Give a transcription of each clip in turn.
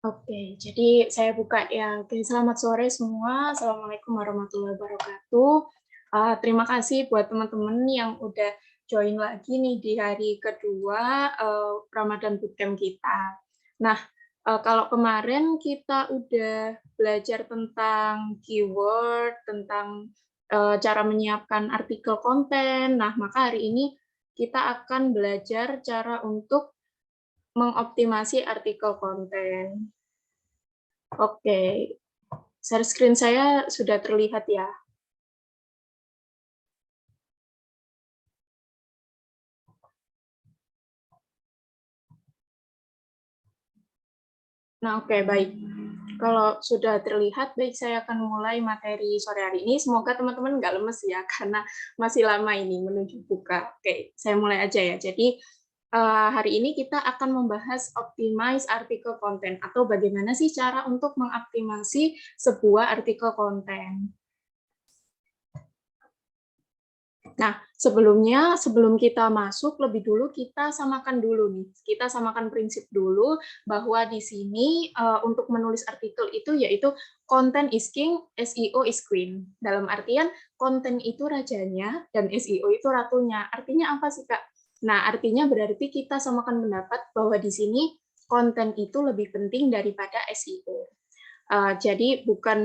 Oke, jadi saya buka ya. Oke, selamat sore semua. Assalamualaikum warahmatullahi wabarakatuh. Terima kasih buat teman-teman yang udah join lagi nih di hari kedua Ramadan Bootcamp kita. Nah, kalau kemarin kita udah belajar tentang keyword, tentang cara menyiapkan artikel konten. Nah, maka hari ini kita akan belajar cara untuk mengoptimasi artikel konten. Oke, share screen saya sudah terlihat ya. Nah, oke, baik. Kalau sudah terlihat, baik saya akan mulai materi sore hari ini. Semoga teman-teman nggak lemes ya, karena masih lama ini menuju buka. Oke, saya mulai aja ya. Jadi, hari ini kita akan membahas optimize artikel konten, atau bagaimana sih cara untuk mengoptimasi sebuah artikel konten. Nah, sebelum kita masuk, lebih dulu kita samakan dulu nih. Kita samakan prinsip dulu bahwa di sini untuk menulis artikel itu yaitu content is king, SEO is queen. Dalam artian konten itu rajanya dan SEO itu ratunya. Artinya apa sih, Kak? Nah, artinya berarti kita samakan pendapat bahwa di sini konten itu lebih penting daripada SEO. Jadi bukan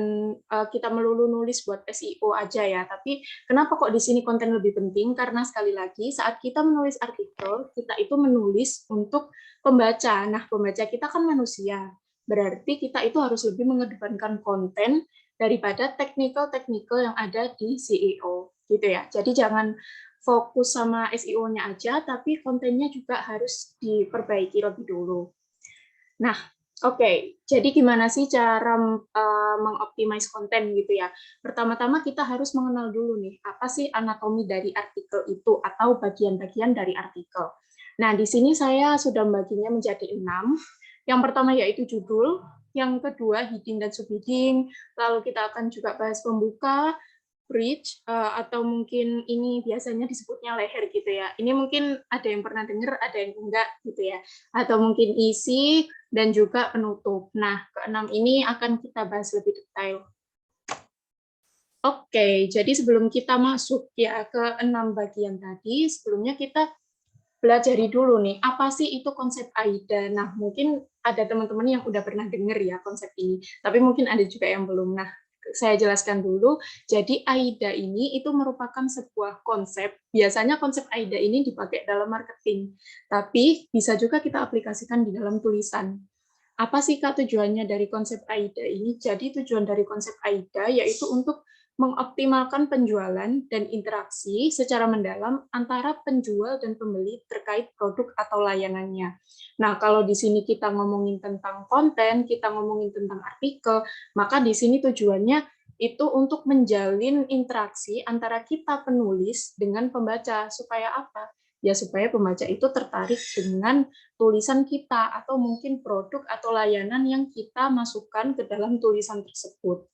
kita melulu nulis buat SEO aja ya, tapi kenapa kok di sini konten lebih penting? Karena sekali lagi saat kita menulis artikel, kita itu menulis untuk pembaca. Nah, pembaca kita kan manusia, berarti kita itu harus lebih mengedepankan konten daripada teknikal-teknikal yang ada di SEO, gitu ya. Jadi jangan fokus sama SEO-nya aja, tapi kontennya juga harus diperbaiki lebih dulu. Nah, oke, jadi gimana sih cara mengoptimize konten gitu ya? Pertama-tama kita harus mengenal dulu nih, apa sih anatomi dari artikel itu atau bagian-bagian dari artikel. Nah, di sini saya sudah membaginya menjadi 6. Yang pertama yaitu judul, yang kedua heading dan subheading, lalu kita akan juga bahas pembuka, bridge, atau mungkin ini biasanya disebutnya leher gitu ya. Ini mungkin ada yang pernah dengar, ada yang enggak gitu ya. Atau mungkin isi, dan juga penutup. Nah, keenam ini akan kita bahas lebih detail. Oke, jadi sebelum kita masuk ya ke 6 bagian tadi, sebelumnya kita pelajari dulu nih, apa sih itu konsep AIDA. Nah, mungkin ada teman-teman yang udah pernah dengar ya konsep ini, tapi mungkin ada juga yang belum. Nah, saya jelaskan dulu. Jadi AIDA ini itu merupakan sebuah konsep. Biasanya konsep AIDA ini dipakai dalam marketing, tapi bisa juga kita aplikasikan di dalam tulisan. Apa sih Kak tujuannya dari konsep AIDA ini? Jadi tujuan dari konsep AIDA yaitu untuk mengoptimalkan penjualan dan interaksi secara mendalam antara penjual dan pembeli terkait produk atau layanannya. Nah, kalau di sini kita ngomongin tentang konten, kita ngomongin tentang artikel, maka di sini tujuannya itu untuk menjalin interaksi antara kita penulis dengan pembaca. Supaya apa? Ya supaya pembaca itu tertarik dengan tulisan kita atau mungkin produk atau layanan yang kita masukkan ke dalam tulisan tersebut.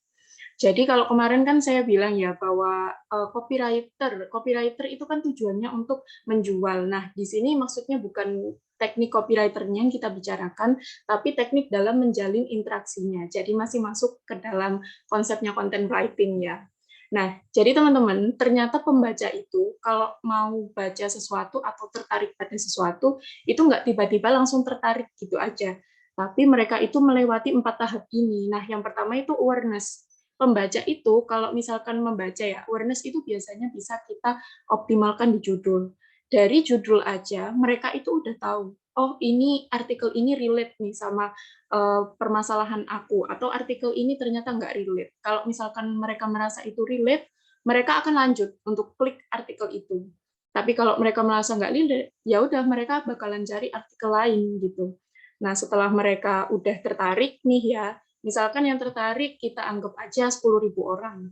Jadi kalau kemarin kan saya bilang ya bahwa copywriter itu kan tujuannya untuk menjual. Nah, di sini maksudnya bukan teknik copywriternya yang kita bicarakan, tapi teknik dalam menjalin interaksinya. Jadi masih masuk ke dalam konsepnya content writing ya. Nah, jadi teman-teman, ternyata pembaca itu kalau mau baca sesuatu atau tertarik pada sesuatu, itu nggak tiba-tiba langsung tertarik gitu aja. Tapi mereka itu melewati 4 tahap ini. Nah, yang pertama itu awareness. Pembaca itu, kalau misalkan membaca ya, awareness itu biasanya bisa kita optimalkan di judul. Dari judul aja, mereka itu udah tahu, oh ini artikel ini relate nih sama permasalahan aku, atau artikel ini ternyata nggak relate. Kalau misalkan mereka merasa itu relate, mereka akan lanjut untuk klik artikel itu. Tapi kalau mereka merasa nggak relate, ya udah mereka bakalan cari artikel lain gitu. Nah, setelah mereka udah tertarik nih ya, misalkan yang tertarik kita anggap aja 10.000 orang.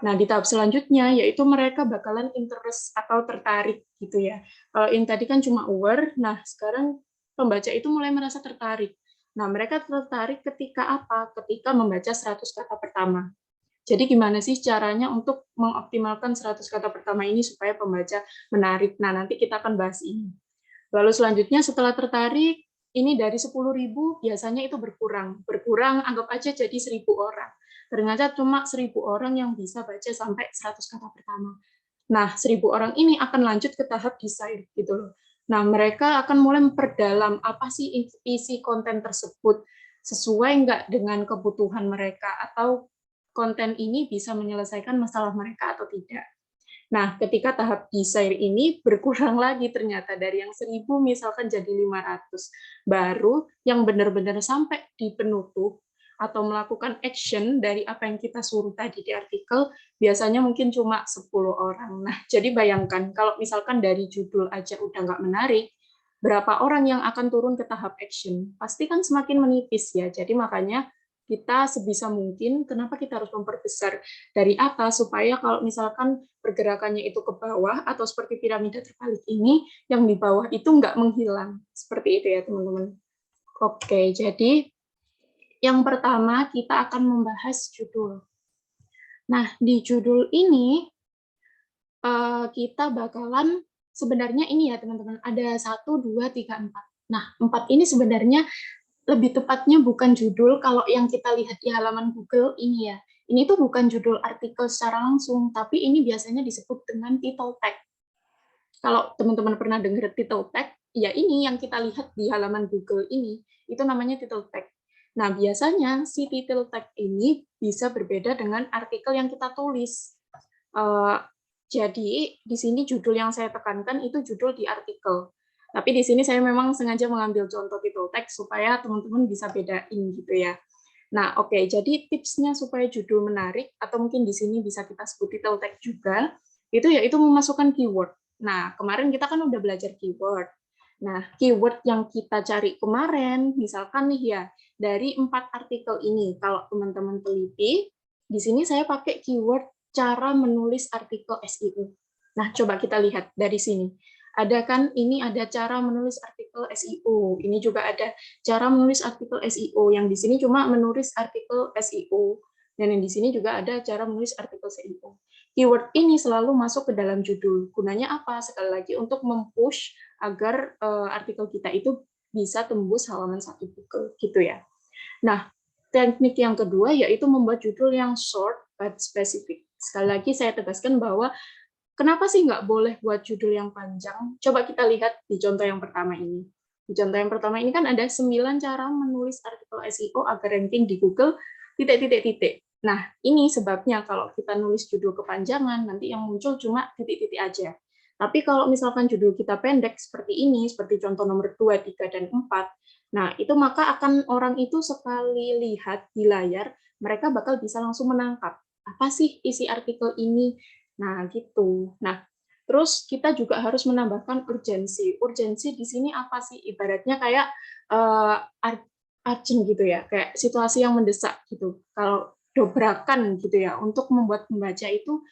Nah, di tahap selanjutnya yaitu mereka bakalan interest atau tertarik gitu ya. Kalau yang tadi kan cuma aware, nah sekarang pembaca itu mulai merasa tertarik. Nah, mereka tertarik ketika apa? Ketika membaca 100 kata pertama. Jadi gimana sih caranya untuk mengoptimalkan 100 kata pertama ini supaya pembaca menarik? Nah, nanti kita akan bahas ini. Lalu selanjutnya setelah tertarik, ini dari 10.000 biasanya itu berkurang. Anggap aja jadi 1.000 orang. Ternyata cuma 1.000 orang yang bisa baca sampai 100 kata pertama. Nah, 1.000 orang ini akan lanjut ke tahap desain gitu loh. Nah, mereka akan mulai memperdalam apa sih isi konten tersebut, sesuai nggak dengan kebutuhan mereka, atau konten ini bisa menyelesaikan masalah mereka atau tidak. Nah, ketika tahap desain ini berkurang lagi ternyata dari yang 1.000 misalkan jadi 500. Baru yang benar-benar sampai di penutup atau melakukan action dari apa yang kita suruh tadi di artikel, biasanya mungkin cuma 10 orang. Nah, jadi bayangkan kalau misalkan dari judul aja udah nggak menarik, berapa orang yang akan turun ke tahap action? Pasti kan semakin menipis ya. Jadi makanya kita sebisa mungkin, kenapa kita harus memperbesar dari atas, supaya kalau misalkan pergerakannya itu ke bawah, atau seperti piramida terbalik ini, yang di bawah itu nggak menghilang. Seperti itu ya, teman-teman. Oke, jadi yang pertama kita akan membahas judul. Nah, di judul ini, kita bakalan, sebenarnya ini ya, teman-teman, ada 1, 2, 3, 4. Nah, 4 ini sebenarnya lebih tepatnya bukan judul kalau yang kita lihat di halaman Google ini ya. Ini tuh bukan judul artikel secara langsung, tapi ini biasanya disebut dengan title tag. Kalau teman-teman pernah dengar title tag, ya ini yang kita lihat di halaman Google ini, itu namanya title tag. Nah, biasanya si title tag ini bisa berbeda dengan artikel yang kita tulis. Jadi, di sini judul yang saya tekankan itu judul di artikel. Tapi di sini saya memang sengaja mengambil contoh title tag supaya teman-teman bisa bedain gitu ya. Nah, oke, jadi tipsnya supaya judul menarik, atau mungkin di sini bisa kita sebut title tag juga, itu yaitu memasukkan keyword. Nah, kemarin kita kan udah belajar keyword. Nah, keyword yang kita cari kemarin, misalkan nih ya, dari 4 artikel ini, kalau teman-teman teliti, di sini saya pakai keyword cara menulis artikel SEO. Nah, coba kita lihat dari sini. Ada kan, ini ada cara menulis artikel SEO. Ini juga ada cara menulis artikel SEO. Yang di sini cuma menulis artikel SEO. Dan yang di sini juga ada cara menulis artikel SEO. Keyword ini selalu masuk ke dalam judul. Gunanya apa? Sekali lagi untuk mempush agar artikel kita itu bisa tembus halaman 1 Google gitu ya. Nah, teknik yang kedua yaitu membuat judul yang short but specific. Sekali lagi saya tegaskan bahwa kenapa sih nggak boleh buat judul yang panjang? Coba kita lihat di contoh yang pertama ini. Di contoh yang pertama ini kan ada 9 cara menulis artikel SEO agar ranking di Google, titik-titik-titik. Nah, ini sebabnya kalau kita nulis judul kepanjangan, nanti yang muncul cuma titik-titik aja. Tapi kalau misalkan judul kita pendek seperti ini, seperti contoh nomor 2, 3, dan 4, nah itu maka akan orang itu sekali lihat di layar, mereka bakal bisa langsung menangkap apa sih isi artikel ini. Nah, gitu. Nah, terus kita juga harus menambahkan urgensi. Urgensi di sini apa sih? Ibaratnya kayak urgent gitu ya, kayak situasi yang mendesak gitu. Kalau dobrakan gitu ya, untuk membuat pembaca itu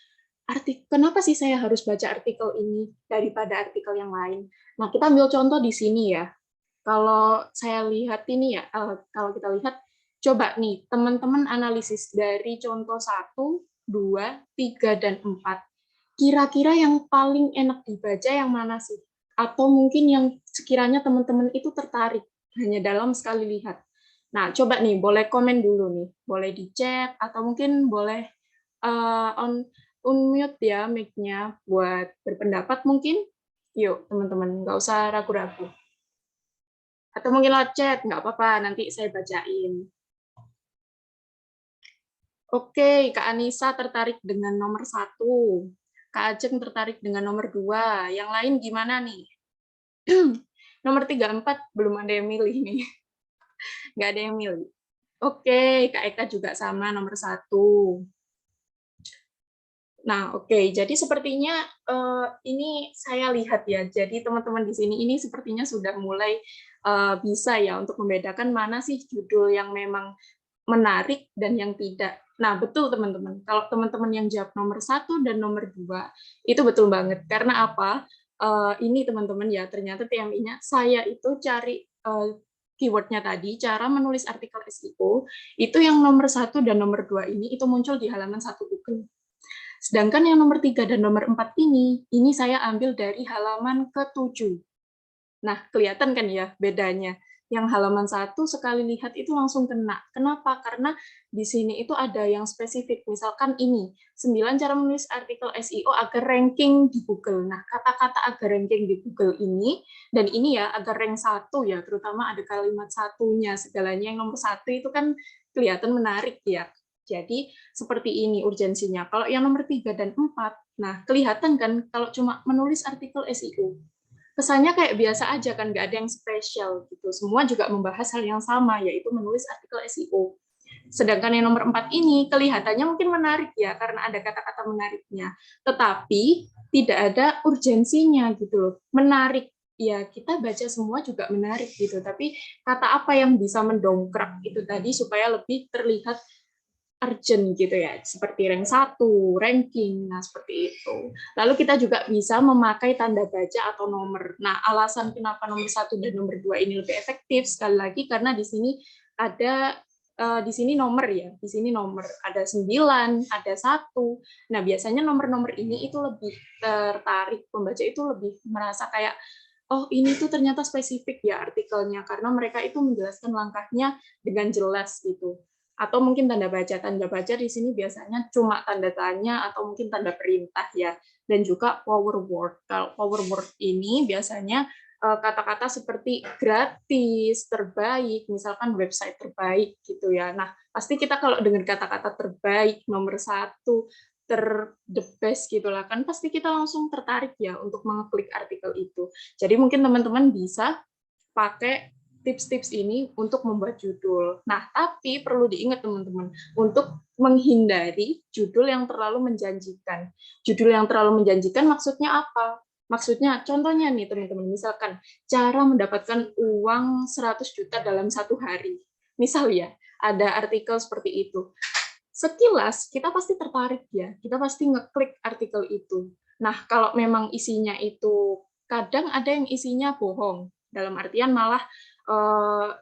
kenapa sih saya harus baca artikel ini daripada artikel yang lain? Nah, kita ambil contoh di sini ya. Kalau saya lihat ini ya, kalau kita lihat, coba nih, teman-teman analisis dari contoh 1, 2, 3, dan 4. Kira-kira yang paling enak dibaca yang mana sih? Atau mungkin yang sekiranya teman-teman itu tertarik hanya dalam sekali lihat. Nah, coba nih, boleh komen dulu nih. Boleh di chat, atau mungkin boleh unmute ya mic-nya buat berpendapat mungkin. Yuk, teman-teman, nggak usah ragu-ragu. Atau mungkin lewat chat, nggak apa-apa, nanti saya bacain. Oke, Kak Anissa tertarik dengan nomor 1. Kak Ajeng tertarik dengan nomor 2. Yang lain gimana nih? Nomor 3, 4 belum ada yang milih nih. Nggak ada yang milih. Oke, Kak Eka juga sama nomor 1. Nah, oke. Jadi sepertinya ini saya lihat ya. Jadi teman-teman di sini ini sepertinya sudah mulai bisa ya untuk membedakan mana sih judul yang memang menarik dan yang tidak. Nah, betul teman-teman. Kalau teman-teman yang jawab nomor 1 dan nomor 2, itu betul banget. Karena apa? Ini teman-teman ya, ternyata TMI-nya, saya itu cari keyword-nya tadi, cara menulis artikel SEO, itu yang nomor 1 dan nomor 2 ini, itu muncul di halaman 1 Google. Sedangkan yang nomor 3 dan nomor 4 ini saya ambil dari halaman ke-7. Nah, kelihatan kan ya bedanya. Yang halaman 1 sekali lihat itu langsung kena. Kenapa? Karena di sini itu ada yang spesifik. Misalkan ini, 9 cara menulis artikel SEO agar ranking di Google. Nah, kata-kata agar ranking di Google ini, dan ini ya, agar rank 1 ya, terutama ada kalimat satunya, segalanya yang nomor 1 itu kan kelihatan menarik ya. Jadi, seperti ini urgensinya. Kalau yang nomor 3 dan 4, nah kelihatan kan kalau cuma menulis artikel SEO, kesannya kayak biasa aja kan, nggak ada yang spesial gitu. Semua juga membahas hal yang sama, yaitu menulis artikel SEO. Sedangkan yang nomor 4 ini kelihatannya mungkin menarik ya, karena ada kata-kata menariknya. Tetapi tidak ada urgensinya gitu loh. Menarik, ya kita baca semua juga menarik gitu. Tapi kata apa yang bisa mendongkrak itu tadi supaya lebih terlihat urgent gitu ya, seperti rank 1, ranking, nah seperti itu. Lalu kita juga bisa memakai tanda baca atau nomor. Nah, alasan kenapa nomor 1 dan nomor 2 ini lebih efektif, sekali lagi karena di sini ada di sini nomor ya, di sini nomor ada 9, ada 1. Nah, biasanya nomor-nomor ini itu lebih tertarik, pembaca itu lebih merasa kayak, oh ini tuh ternyata spesifik ya artikelnya, karena mereka itu menjelaskan langkahnya dengan jelas gitu. Atau mungkin tanda baca di sini biasanya cuma tanda tanya atau mungkin tanda perintah ya, dan juga power word. Kalau power word ini biasanya kata-kata seperti gratis, terbaik, misalkan website terbaik gitu ya. Nah, pasti kita kalau dengar kata-kata terbaik, nomor 1, the best gitulah kan, pasti kita langsung tertarik ya untuk mengeklik artikel itu. Jadi mungkin teman-teman bisa pakai tips-tips ini untuk membuat judul. Nah, tapi perlu diingat teman-teman, untuk menghindari judul yang terlalu menjanjikan. Judul yang terlalu menjanjikan maksudnya apa? Maksudnya, contohnya nih teman-teman, misalkan cara mendapatkan uang 100 juta dalam 1 hari. Misal ya, ada artikel seperti itu. Sekilas kita pasti tertarik ya, kita pasti ngeklik artikel itu. Nah, kalau memang isinya itu, kadang ada yang isinya bohong, dalam artian malah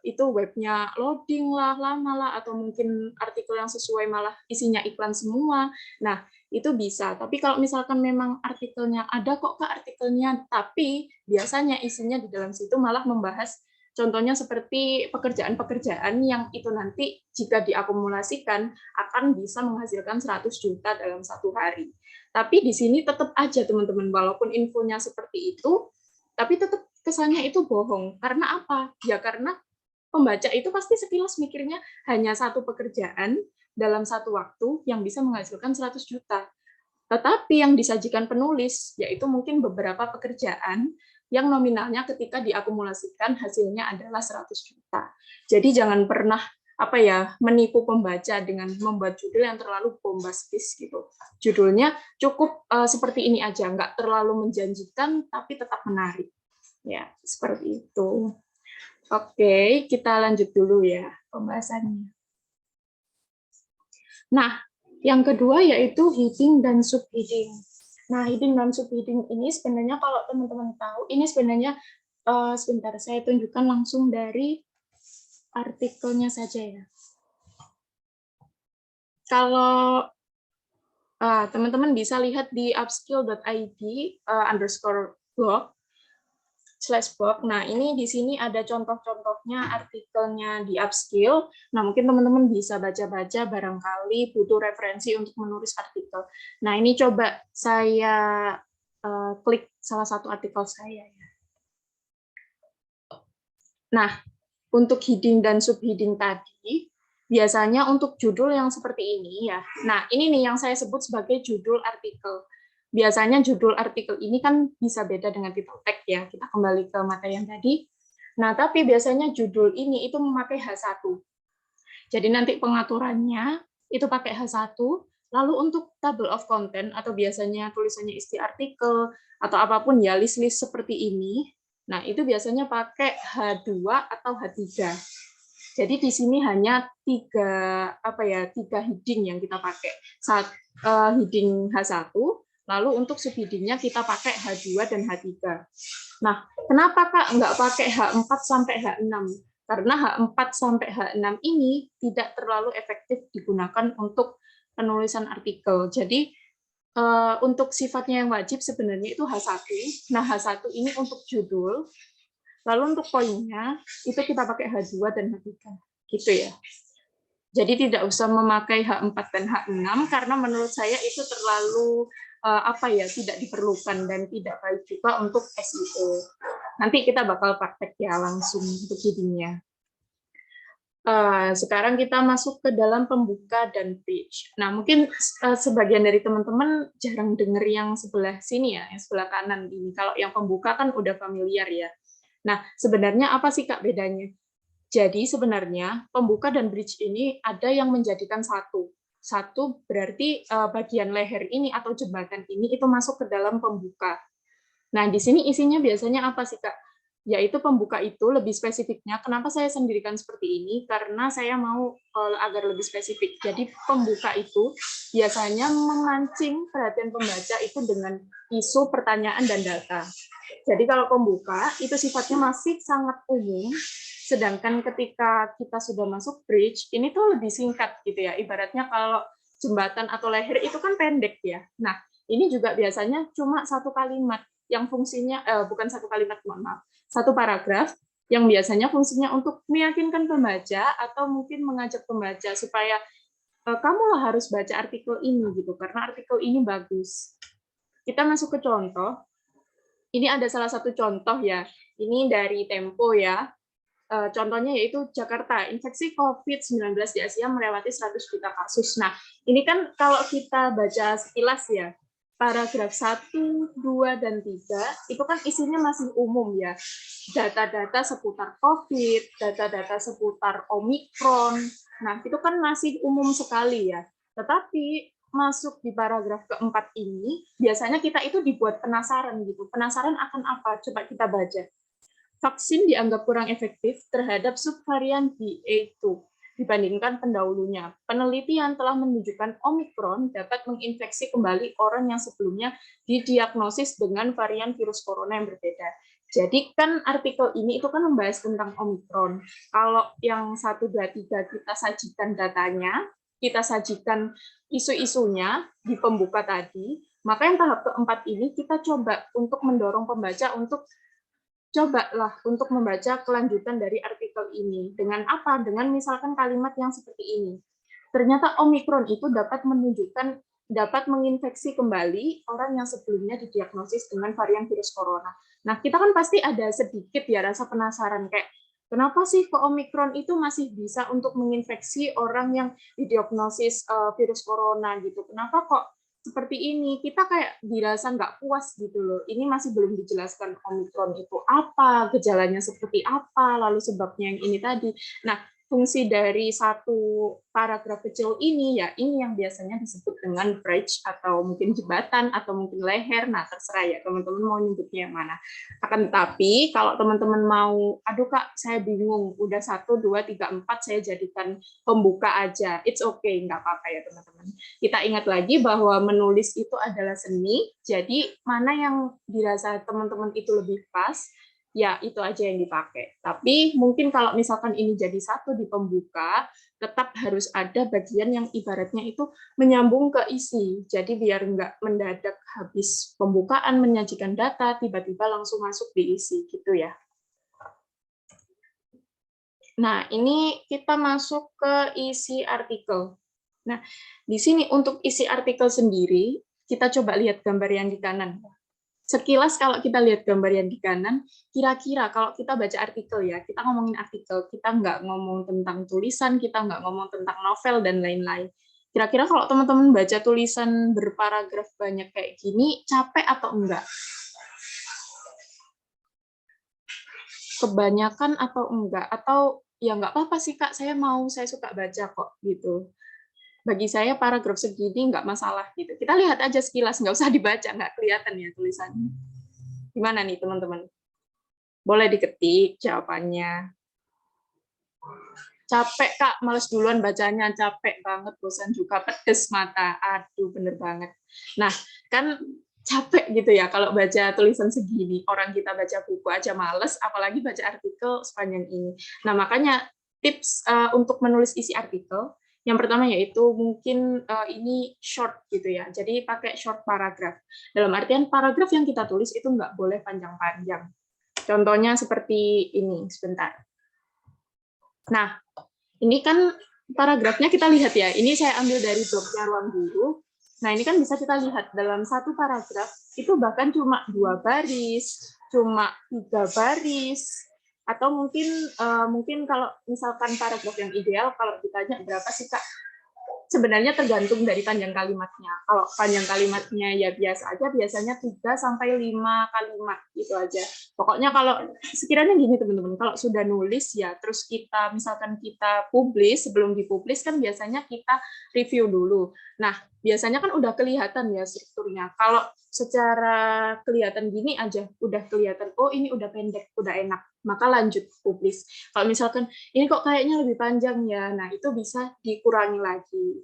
itu webnya loading lah, lama lah, atau mungkin artikel yang sesuai malah isinya iklan semua. Nah, itu bisa. Tapi kalau misalkan memang artikelnya, ada kok Kak artikelnya, tapi biasanya isinya di dalam situ malah membahas, contohnya seperti pekerjaan-pekerjaan yang itu nanti jika diakumulasikan akan bisa menghasilkan 100 juta dalam 1 hari. Tapi di sini tetap aja teman-teman, walaupun infonya seperti itu, tapi tetap kesannya itu bohong. Karena apa? Ya karena pembaca itu pasti sekilas mikirnya hanya satu pekerjaan dalam satu waktu yang bisa menghasilkan 100 juta. Tetapi yang disajikan penulis, yaitu mungkin beberapa pekerjaan yang nominalnya ketika diakumulasikan hasilnya adalah 100 juta. Jadi jangan pernah menipu pembaca dengan membuat judul yang terlalu bombastis gitu. Judulnya cukup seperti ini aja, nggak terlalu menjanjikan tapi tetap menarik. Ya, seperti itu. Oke, kita lanjut dulu ya pembahasannya. Nah, yang kedua yaitu heading dan subheading. Nah, heading dan subheading ini sebenarnya kalau teman-teman tahu, ini sebenarnya sebentar saya tunjukkan langsung dari artikelnya saja ya. Kalau teman-teman bisa lihat di upskill.id _blog/blog. Nah, ini di sini ada contoh-contohnya artikelnya di Upskill. Nah, mungkin teman-teman bisa baca-baca, barangkali butuh referensi untuk menulis artikel. Nah, ini coba saya klik salah satu artikel saya. Nah, untuk heading dan subheading tadi, biasanya untuk judul yang seperti ini ya. Nah, ini nih yang saya sebut sebagai judul artikel. Biasanya judul artikel ini kan bisa beda dengan title tag ya. Kita kembali ke materi yang tadi. Nah, tapi biasanya judul ini itu memakai H1. Jadi nanti pengaturannya itu pakai H1, lalu untuk table of content atau biasanya tulisannya isi artikel atau apapun ya, list-list seperti ini. Nah, itu biasanya pakai H2 atau H3. Jadi di sini hanya tiga heading yang kita pakai. Heading H1, lalu untuk subheadingnya kita pakai H2 dan H3. Nah, kenapa Kak nggak pakai H4 sampai H6? Karena H4 sampai H6 ini tidak terlalu efektif digunakan untuk penulisan artikel. Jadi untuk sifatnya yang wajib sebenarnya itu H1. Nah, H1 ini untuk judul. Lalu untuk poinnya, itu kita pakai H2 dan H3. Gitu ya. Jadi tidak usah memakai H4 dan H6, karena menurut saya itu terlalu tidak diperlukan dan tidak baik juga untuk SEO. Nanti kita bakal praktek ya langsung untuk jadinya. Sekarang kita masuk ke dalam pembuka dan bridge. Nah, mungkin sebagian dari teman-teman jarang dengar yang sebelah sini ya, yang sebelah kanan ini. Kalau yang pembuka kan udah familiar ya. Nah, sebenarnya apa sih Kak bedanya? Jadi sebenarnya pembuka dan bridge ini ada yang menjadikan satu. Satu berarti bagian leher ini atau jembatan ini itu masuk ke dalam pembuka. Nah, di sini isinya biasanya apa sih, Kak? Yaitu pembuka itu lebih spesifiknya. Kenapa saya sendirikan seperti ini? Karena saya mau agar lebih spesifik. Jadi pembuka itu biasanya memancing perhatian pembaca itu dengan isu, pertanyaan, dan data. Jadi kalau pembuka itu sifatnya masih sangat umum, sedangkan ketika kita sudah masuk bridge, ini tuh lebih singkat gitu ya. Ibaratnya kalau jembatan atau leher itu kan pendek ya. Nah, ini juga biasanya cuma satu kalimat yang fungsinya bukan satu kalimat, mohon maaf, satu paragraf yang biasanya fungsinya untuk meyakinkan pembaca atau mungkin mengajak pembaca supaya kamu harus baca artikel ini gitu karena artikel ini bagus. Kita masuk ke contoh. Ini ada salah satu contoh ya. Ini dari Tempo ya. Contohnya yaitu Jakarta, infeksi COVID-19 di Asia melewati 100 juta kasus. Nah, ini kan kalau kita baca sekilas ya, paragraf 1, 2, dan 3, itu kan isinya masih umum ya. Data-data seputar COVID, data-data seputar Omikron. Nah, itu kan masih umum sekali ya. Tetapi masuk di paragraf keempat ini, biasanya kita itu dibuat penasaran gitu. Penasaran akan apa? Coba kita baca. Vaksin dianggap kurang efektif terhadap subvarian BA2 dibandingkan pendahulunya. Penelitian telah menunjukkan Omikron dapat menginfeksi kembali orang yang sebelumnya didiagnosis dengan varian virus corona yang berbeda. Jadi kan artikel ini itu kan membahas tentang Omikron. Kalau yang 1, 2, 3 kita sajikan datanya, kita sajikan isu-isunya di pembuka tadi, maka yang tahap keempat ini kita coba untuk mendorong pembaca untuk cobalah untuk membaca kelanjutan dari artikel ini. Dengan apa? Dengan misalkan kalimat yang seperti ini. Ternyata Omikron itu dapat menginfeksi kembali orang yang sebelumnya didiagnosis dengan varian virus corona. Nah, kita kan pasti ada sedikit ya rasa penasaran kayak kenapa sih kok Omikron itu masih bisa untuk menginfeksi orang yang didiagnosis virus corona gitu. Kenapa kok seperti ini, kita kayak dirasa nggak puas gitu loh. Ini masih belum dijelaskan Omikron itu apa, gejalanya seperti apa, lalu sebabnya yang ini tadi. Nah, fungsi dari satu paragraf kecil ini, ya ini yang biasanya disebut dengan bridge, atau mungkin jembatan, atau mungkin leher, nah terserah ya teman-teman mau nyebutnya yang mana. Akan tetapi, kalau teman-teman mau, aduh Kak, saya bingung, udah 1, 2, 3, 4, saya jadikan pembuka aja, it's okay, nggak apa-apa ya teman-teman. Kita ingat lagi bahwa menulis itu adalah seni, jadi mana yang dirasa teman-teman itu lebih pas, ya itu aja yang dipakai. Tapi mungkin kalau misalkan ini jadi satu di pembuka, tetap harus ada bagian yang ibaratnya itu menyambung ke isi. Jadi biar nggak mendadak habis pembukaan menyajikan data, tiba-tiba langsung masuk di isi gitu ya. Nah, ini kita masuk ke isi artikel. Nah, di sini untuk isi artikel sendiri, kita coba lihat gambar yang di kanan. Sekilas kalau kita lihat gambar yang di kanan, kira-kira kalau kita baca artikel ya, kita ngomongin artikel, kita nggak ngomong tentang tulisan, kita nggak ngomong tentang novel, dan lain-lain. Kira-kira kalau teman-teman baca tulisan berparagraf banyak kayak gini, capek atau enggak? Kebanyakan atau enggak? Atau ya nggak apa-apa sih Kak, saya suka baca kok, gitu. Bagi saya paragraf segini nggak masalah gitu. Kita lihat aja sekilas, nggak usah dibaca, nggak kelihatan ya tulisannya. Gimana nih teman-teman? Boleh diketik jawabannya. Capek Kak, males duluan bacanya, capek banget, bosan juga, pedes mata. Aduh, bener banget. Nah, kan capek gitu ya kalau baca tulisan segini. Orang kita baca buku aja males, apalagi baca artikel sepanjang ini. Nah, makanya tips untuk menulis isi artikel, yang pertama yaitu mungkin ini short gitu ya. Jadi pakai short paragraph. Dalam artian paragraf yang kita tulis itu nggak boleh panjang-panjang. Contohnya seperti ini, sebentar. Nah, ini kan paragrafnya kita lihat ya. Ini saya ambil dari blognya Ruang Guru. Nah, ini kan bisa kita lihat dalam satu paragraf itu bahkan cuma 2 baris, cuma 3 baris, atau mungkin kalau misalkan paragraf yang ideal, kalau ditanya berapa sih Kak, sebenarnya tergantung dari panjang kalimatnya. Kalau panjang kalimatnya ya biasa aja, biasanya 3 sampai 5 kalimat gitu aja. Pokoknya kalau sekiranya gini teman-teman, kalau sudah nulis ya, terus kita misalkan kita publish, sebelum dipublish kan biasanya kita review dulu. Nah, biasanya kan udah kelihatan ya strukturnya. Kalau secara kelihatan gini aja, udah kelihatan, oh ini udah pendek, udah enak, maka lanjut publish. Kalau misalkan ini kok kayaknya lebih panjang ya, nah itu bisa dikurangi lagi.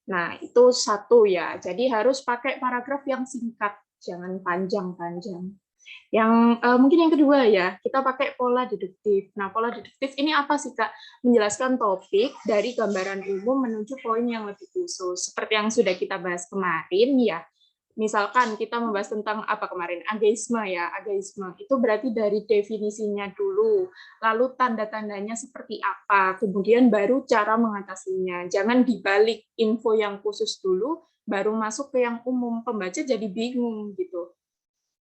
Nah, itu satu ya, jadi harus pakai paragraf yang singkat, jangan panjang-panjang. Yang mungkin yang kedua ya, kita pakai pola deduktif. Nah, pola deduktif ini apa sih Kak? Menjelaskan topik dari gambaran umum menuju poin yang lebih khusus. Seperti yang sudah kita bahas kemarin ya, misalkan kita membahas tentang apa kemarin, ageisme ya, ageisme itu berarti dari definisinya dulu, lalu tanda-tandanya seperti apa, kemudian baru cara mengatasinya. Jangan dibalik info yang khusus dulu, baru masuk ke yang umum, pembaca jadi bingung gitu.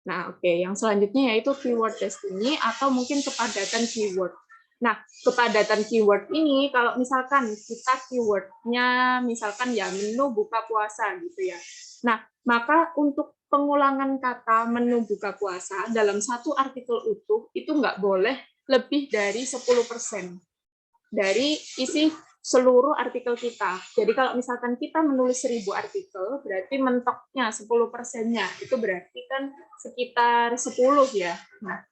Nah, oke, yang selanjutnya yaitu keyword destiny atau mungkin kepadatan keyword. Nah, kepadatan keyword ini kalau misalkan kita keywordnya misalkan ya menu buka puasa gitu ya. Nah, maka untuk pengulangan kata menu buka puasa dalam satu artikel utuh itu nggak boleh lebih dari 10% dari isi seluruh artikel kita. Jadi kalau misalkan kita menulis 1000 artikel, berarti mentoknya 10%-nya. Itu berarti kan sekitar 10 ya. Nah,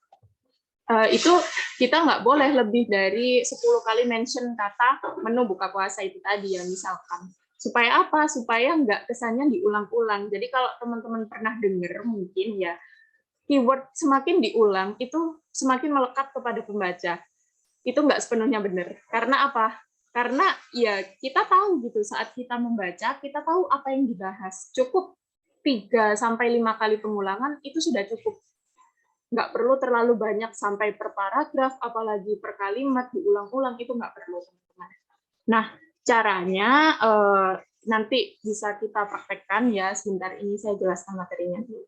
itu kita nggak boleh lebih dari 10 kali mention kata menu buka puasa itu tadi ya misalkan. Supaya apa? Supaya nggak kesannya diulang-ulang. Jadi kalau teman-teman pernah dengar mungkin ya, keyword semakin diulang itu semakin melekat kepada pembaca. Itu nggak sepenuhnya benar. Karena apa? Karena ya kita tahu gitu saat kita membaca, kita tahu apa yang dibahas. Cukup 3 sampai 5 kali pengulangan itu sudah cukup. Nggak perlu terlalu banyak sampai per paragraf, apalagi per kalimat diulang-ulang, itu nggak perlu, teman-teman. Nah, caranya nanti bisa kita praktekkan ya. Sebentar ini saya jelaskan materinya dulu.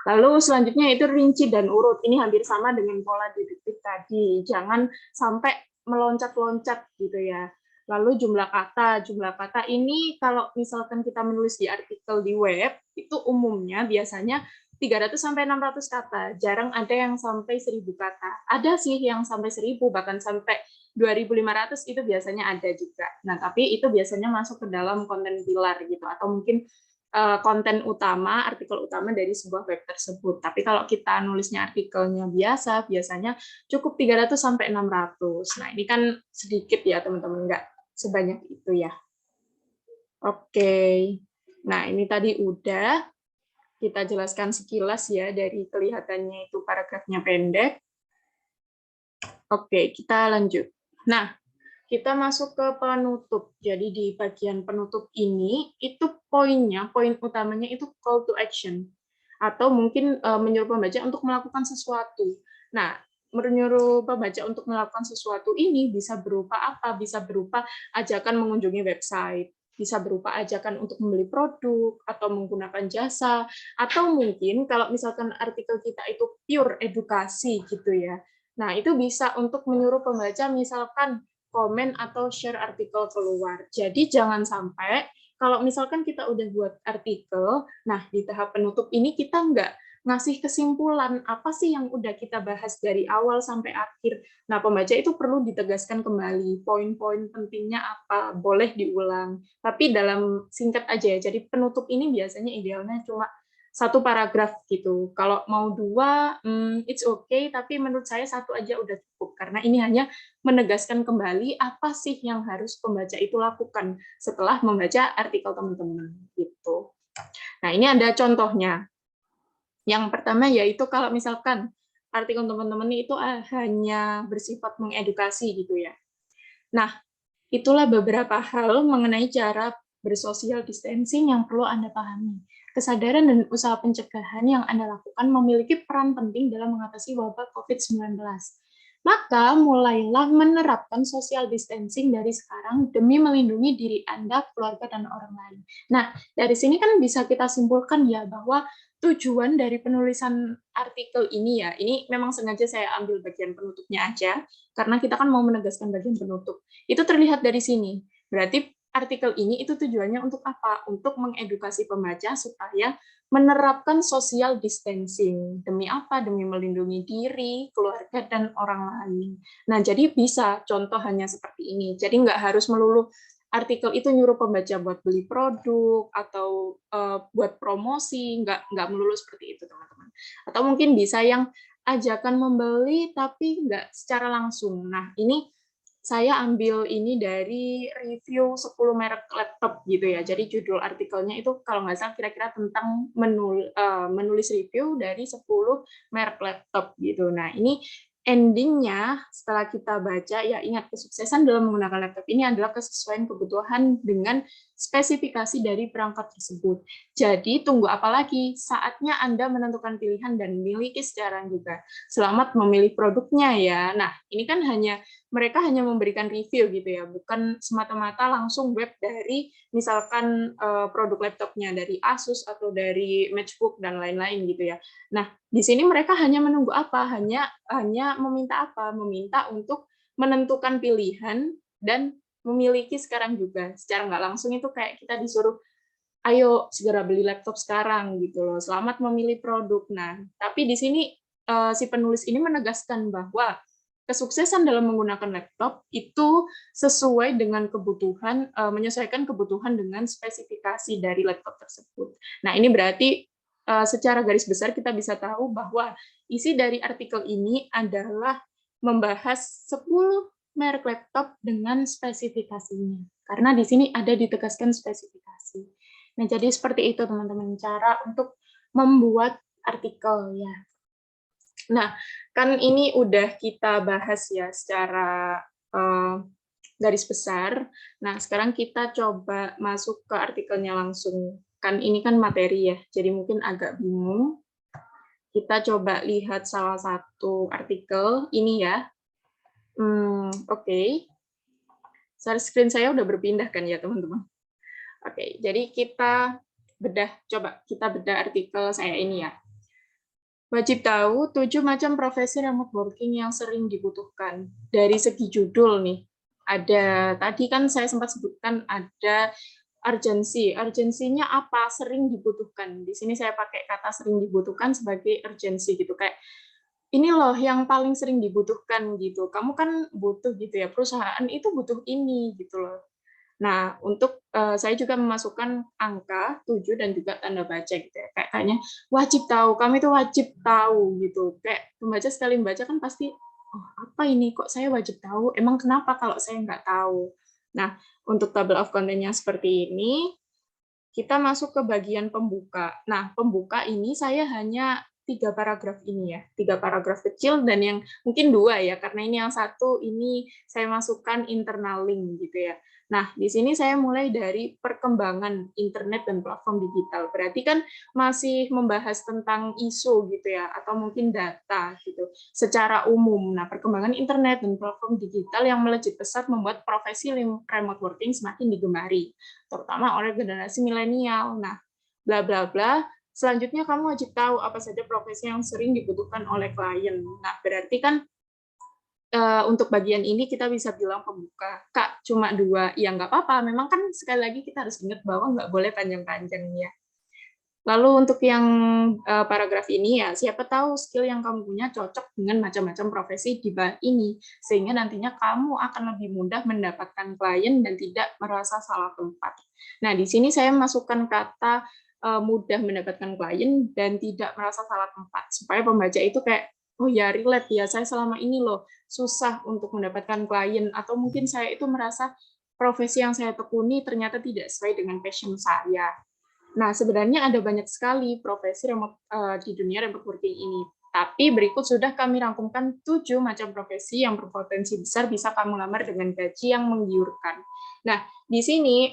Lalu selanjutnya itu rinci dan urut. Ini hampir sama dengan pola deduktif tadi. Jangan sampai meloncat-loncat gitu ya. Lalu jumlah kata ini kalau misalkan kita menulis di artikel di web, itu umumnya biasanya 300 sampai 600 kata. Jarang ada yang sampai 1000 kata. Ada sih yang sampai 1000, bahkan sampai 2500 itu biasanya ada juga. Nah, tapi itu biasanya masuk ke dalam konten pilar gitu, atau mungkin konten utama, artikel utama dari sebuah web tersebut. Tapi kalau kita nulisnya artikelnya biasa, biasanya cukup 300 sampai 600. Nah, ini kan sedikit ya, teman-teman, nggak sebanyak itu ya. Oke. Nah, ini tadi udah kita jelaskan sekilas ya, dari kelihatannya itu paragrafnya pendek. Oke, kita lanjut. Nah, kita masuk ke penutup. Jadi di bagian penutup ini, itu poinnya, poin utamanya itu call to action. Atau mungkin menyuruh pembaca untuk melakukan sesuatu. Nah, menyuruh pembaca untuk melakukan sesuatu ini bisa berupa apa? Bisa berupa ajakan mengunjungi website, bisa berupa ajakan untuk membeli produk, atau menggunakan jasa, atau mungkin kalau misalkan artikel kita itu pure edukasi gitu ya. Nah, itu bisa untuk menyuruh pembaca misalkan komen atau share artikel keluar. Jadi jangan sampai kalau misalkan kita udah buat artikel, nah di tahap penutup ini kita nggak ngasih kesimpulan apa sih yang udah kita bahas dari awal sampai akhir. Nah, pembaca itu perlu ditegaskan kembali poin-poin pentingnya apa, boleh diulang. Tapi dalam singkat aja ya. Jadi penutup ini biasanya idealnya cuma 1 paragraf gitu. Kalau mau 2, it's okay, tapi menurut saya 1 aja udah cukup. Karena ini hanya menegaskan kembali apa sih yang harus pembaca itu lakukan setelah membaca artikel teman-teman gitu. Nah, ini ada contohnya. Yang pertama yaitu kalau misalkan artikel teman-teman itu hanya bersifat mengedukasi gitu ya. Nah, itulah beberapa hal mengenai cara bersosial distancing yang perlu Anda pahami. kesadaran dan usaha pencegahan yang Anda lakukan memiliki peran penting dalam mengatasi wabah COVID-19. Maka mulailah menerapkan social distancing dari sekarang demi melindungi diri Anda, keluarga, dan orang lain. Nah, dari sini kan bisa kita simpulkan ya bahwa tujuan dari penulisan artikel ini ya, ini memang sengaja saya ambil bagian penutupnya aja, karena kita kan mau menegaskan bagian penutup. Itu terlihat dari sini. Berarti artikel ini itu tujuannya untuk apa? Untuk mengedukasi pembaca supaya menerapkan social distancing. Demi apa? Demi melindungi diri, keluarga, dan orang lain. Nah, jadi bisa contoh hanya seperti ini. Jadi nggak harus melulu artikel itu nyuruh pembaca buat beli produk atau buat promosi, nggak melulu seperti itu, teman-teman. Atau mungkin bisa yang ajakan membeli tapi nggak secara langsung. Nah, ini saya ambil ini dari review 10 merek laptop gitu ya. Jadi judul artikelnya itu kalau nggak salah kira-kira tentang menulis review dari 10 merek laptop gitu. Nah, ini endingnya setelah kita baca, ya ingat kesuksesan dalam menggunakan laptop ini adalah kesesuaian kebutuhan dengan spesifikasi dari perangkat tersebut. Jadi tunggu apa lagi? Saatnya Anda menentukan pilihan dan miliki secara juga. Selamat memilih produknya ya. Nah, ini kan mereka hanya memberikan review gitu ya, bukan semata-mata langsung web dari misalkan produk laptopnya dari Asus atau dari Matchbook dan lain-lain gitu ya. Nah, di sini mereka hanya menunggu apa? Hanya meminta apa? Meminta untuk menentukan pilihan dan memiliki sekarang juga. Secara nggak langsung itu kayak kita disuruh, ayo segera beli laptop sekarang gitu loh. Selamat memilih produk. Nah, tapi di sini si penulis ini menegaskan bahwa kesuksesan dalam menggunakan laptop itu sesuai dengan kebutuhan, menyesuaikan kebutuhan dengan spesifikasi dari laptop tersebut. Nah, ini berarti secara garis besar kita bisa tahu bahwa isi dari artikel ini adalah membahas 10 merek laptop dengan spesifikasinya. Karena di sini ada ditegaskan spesifikasi. Nah, jadi seperti itu teman-teman cara untuk membuat artikel ya. Nah, kan ini udah kita bahas ya secara garis besar. Nah, sekarang kita coba masuk ke artikelnya langsung. Kan ini kan materi ya, jadi mungkin agak bingung. Kita coba lihat salah satu artikel ini ya. Oke. Share screen saya udah berpindah kan ya, teman-teman? Oke, jadi kita coba kita bedah artikel saya ini ya. Wajib tahu 7 macam profesi remote working yang sering dibutuhkan. Dari segi judul nih, ada tadi kan saya sempat sebutkan ada urgensi. Urgensinya apa? Sering dibutuhkan. Di sini saya pakai kata sering dibutuhkan sebagai urgensi gitu. Kayak ini loh yang paling sering dibutuhkan gitu. Kamu kan butuh gitu ya, perusahaan itu butuh ini gitu loh. Nah, untuk saya juga memasukkan angka 7 dan juga tanda baca gitu ya. Kayaknya wajib tahu, kami itu wajib tahu gitu. Kayak pembaca sekali membaca kan pasti, oh apa ini kok saya wajib tahu? Emang kenapa kalau saya nggak tahu? Nah, untuk table of content-nya seperti ini, kita masuk ke bagian pembuka. Nah, pembuka ini saya hanya 3 paragraf ini ya, 3 paragraf kecil dan yang mungkin 2 ya, karena ini yang satu ini saya masukkan internal link gitu ya. Nah, di sini saya mulai dari perkembangan internet dan platform digital. Berarti kan masih membahas tentang isu gitu ya, atau mungkin data gitu, secara umum. Nah, perkembangan internet dan platform digital yang melejit pesat membuat profesi remote working semakin digemari, terutama oleh generasi milenial. Nah, bla bla bla. Selanjutnya kamu wajib tahu apa saja profesi yang sering dibutuhkan oleh klien. Nah, berarti kan untuk bagian ini kita bisa bilang pembuka. Kak, cuma 2. Ya nggak apa-apa. Memang kan sekali lagi kita harus ingat bahwa nggak boleh panjang-panjang ya. Lalu untuk yang paragraf ini ya, siapa tahu skill yang kamu punya cocok dengan macam-macam profesi di bawah ini, sehingga nantinya kamu akan lebih mudah mendapatkan klien dan tidak merasa salah tempat. Nah, di sini saya masukkan kata mudah mendapatkan klien dan tidak merasa salah tempat, supaya pembaca itu kayak, oh ya relate ya, saya selama ini loh susah untuk mendapatkan klien, atau mungkin saya itu merasa profesi yang saya tekuni ternyata tidak sesuai dengan passion saya. Nah, sebenarnya ada banyak sekali profesi di dunia remote working ini. Tapi berikut sudah kami rangkumkan 7 macam profesi yang berpotensi besar bisa kamu lamar dengan gaji yang menggiurkan. Nah, di sini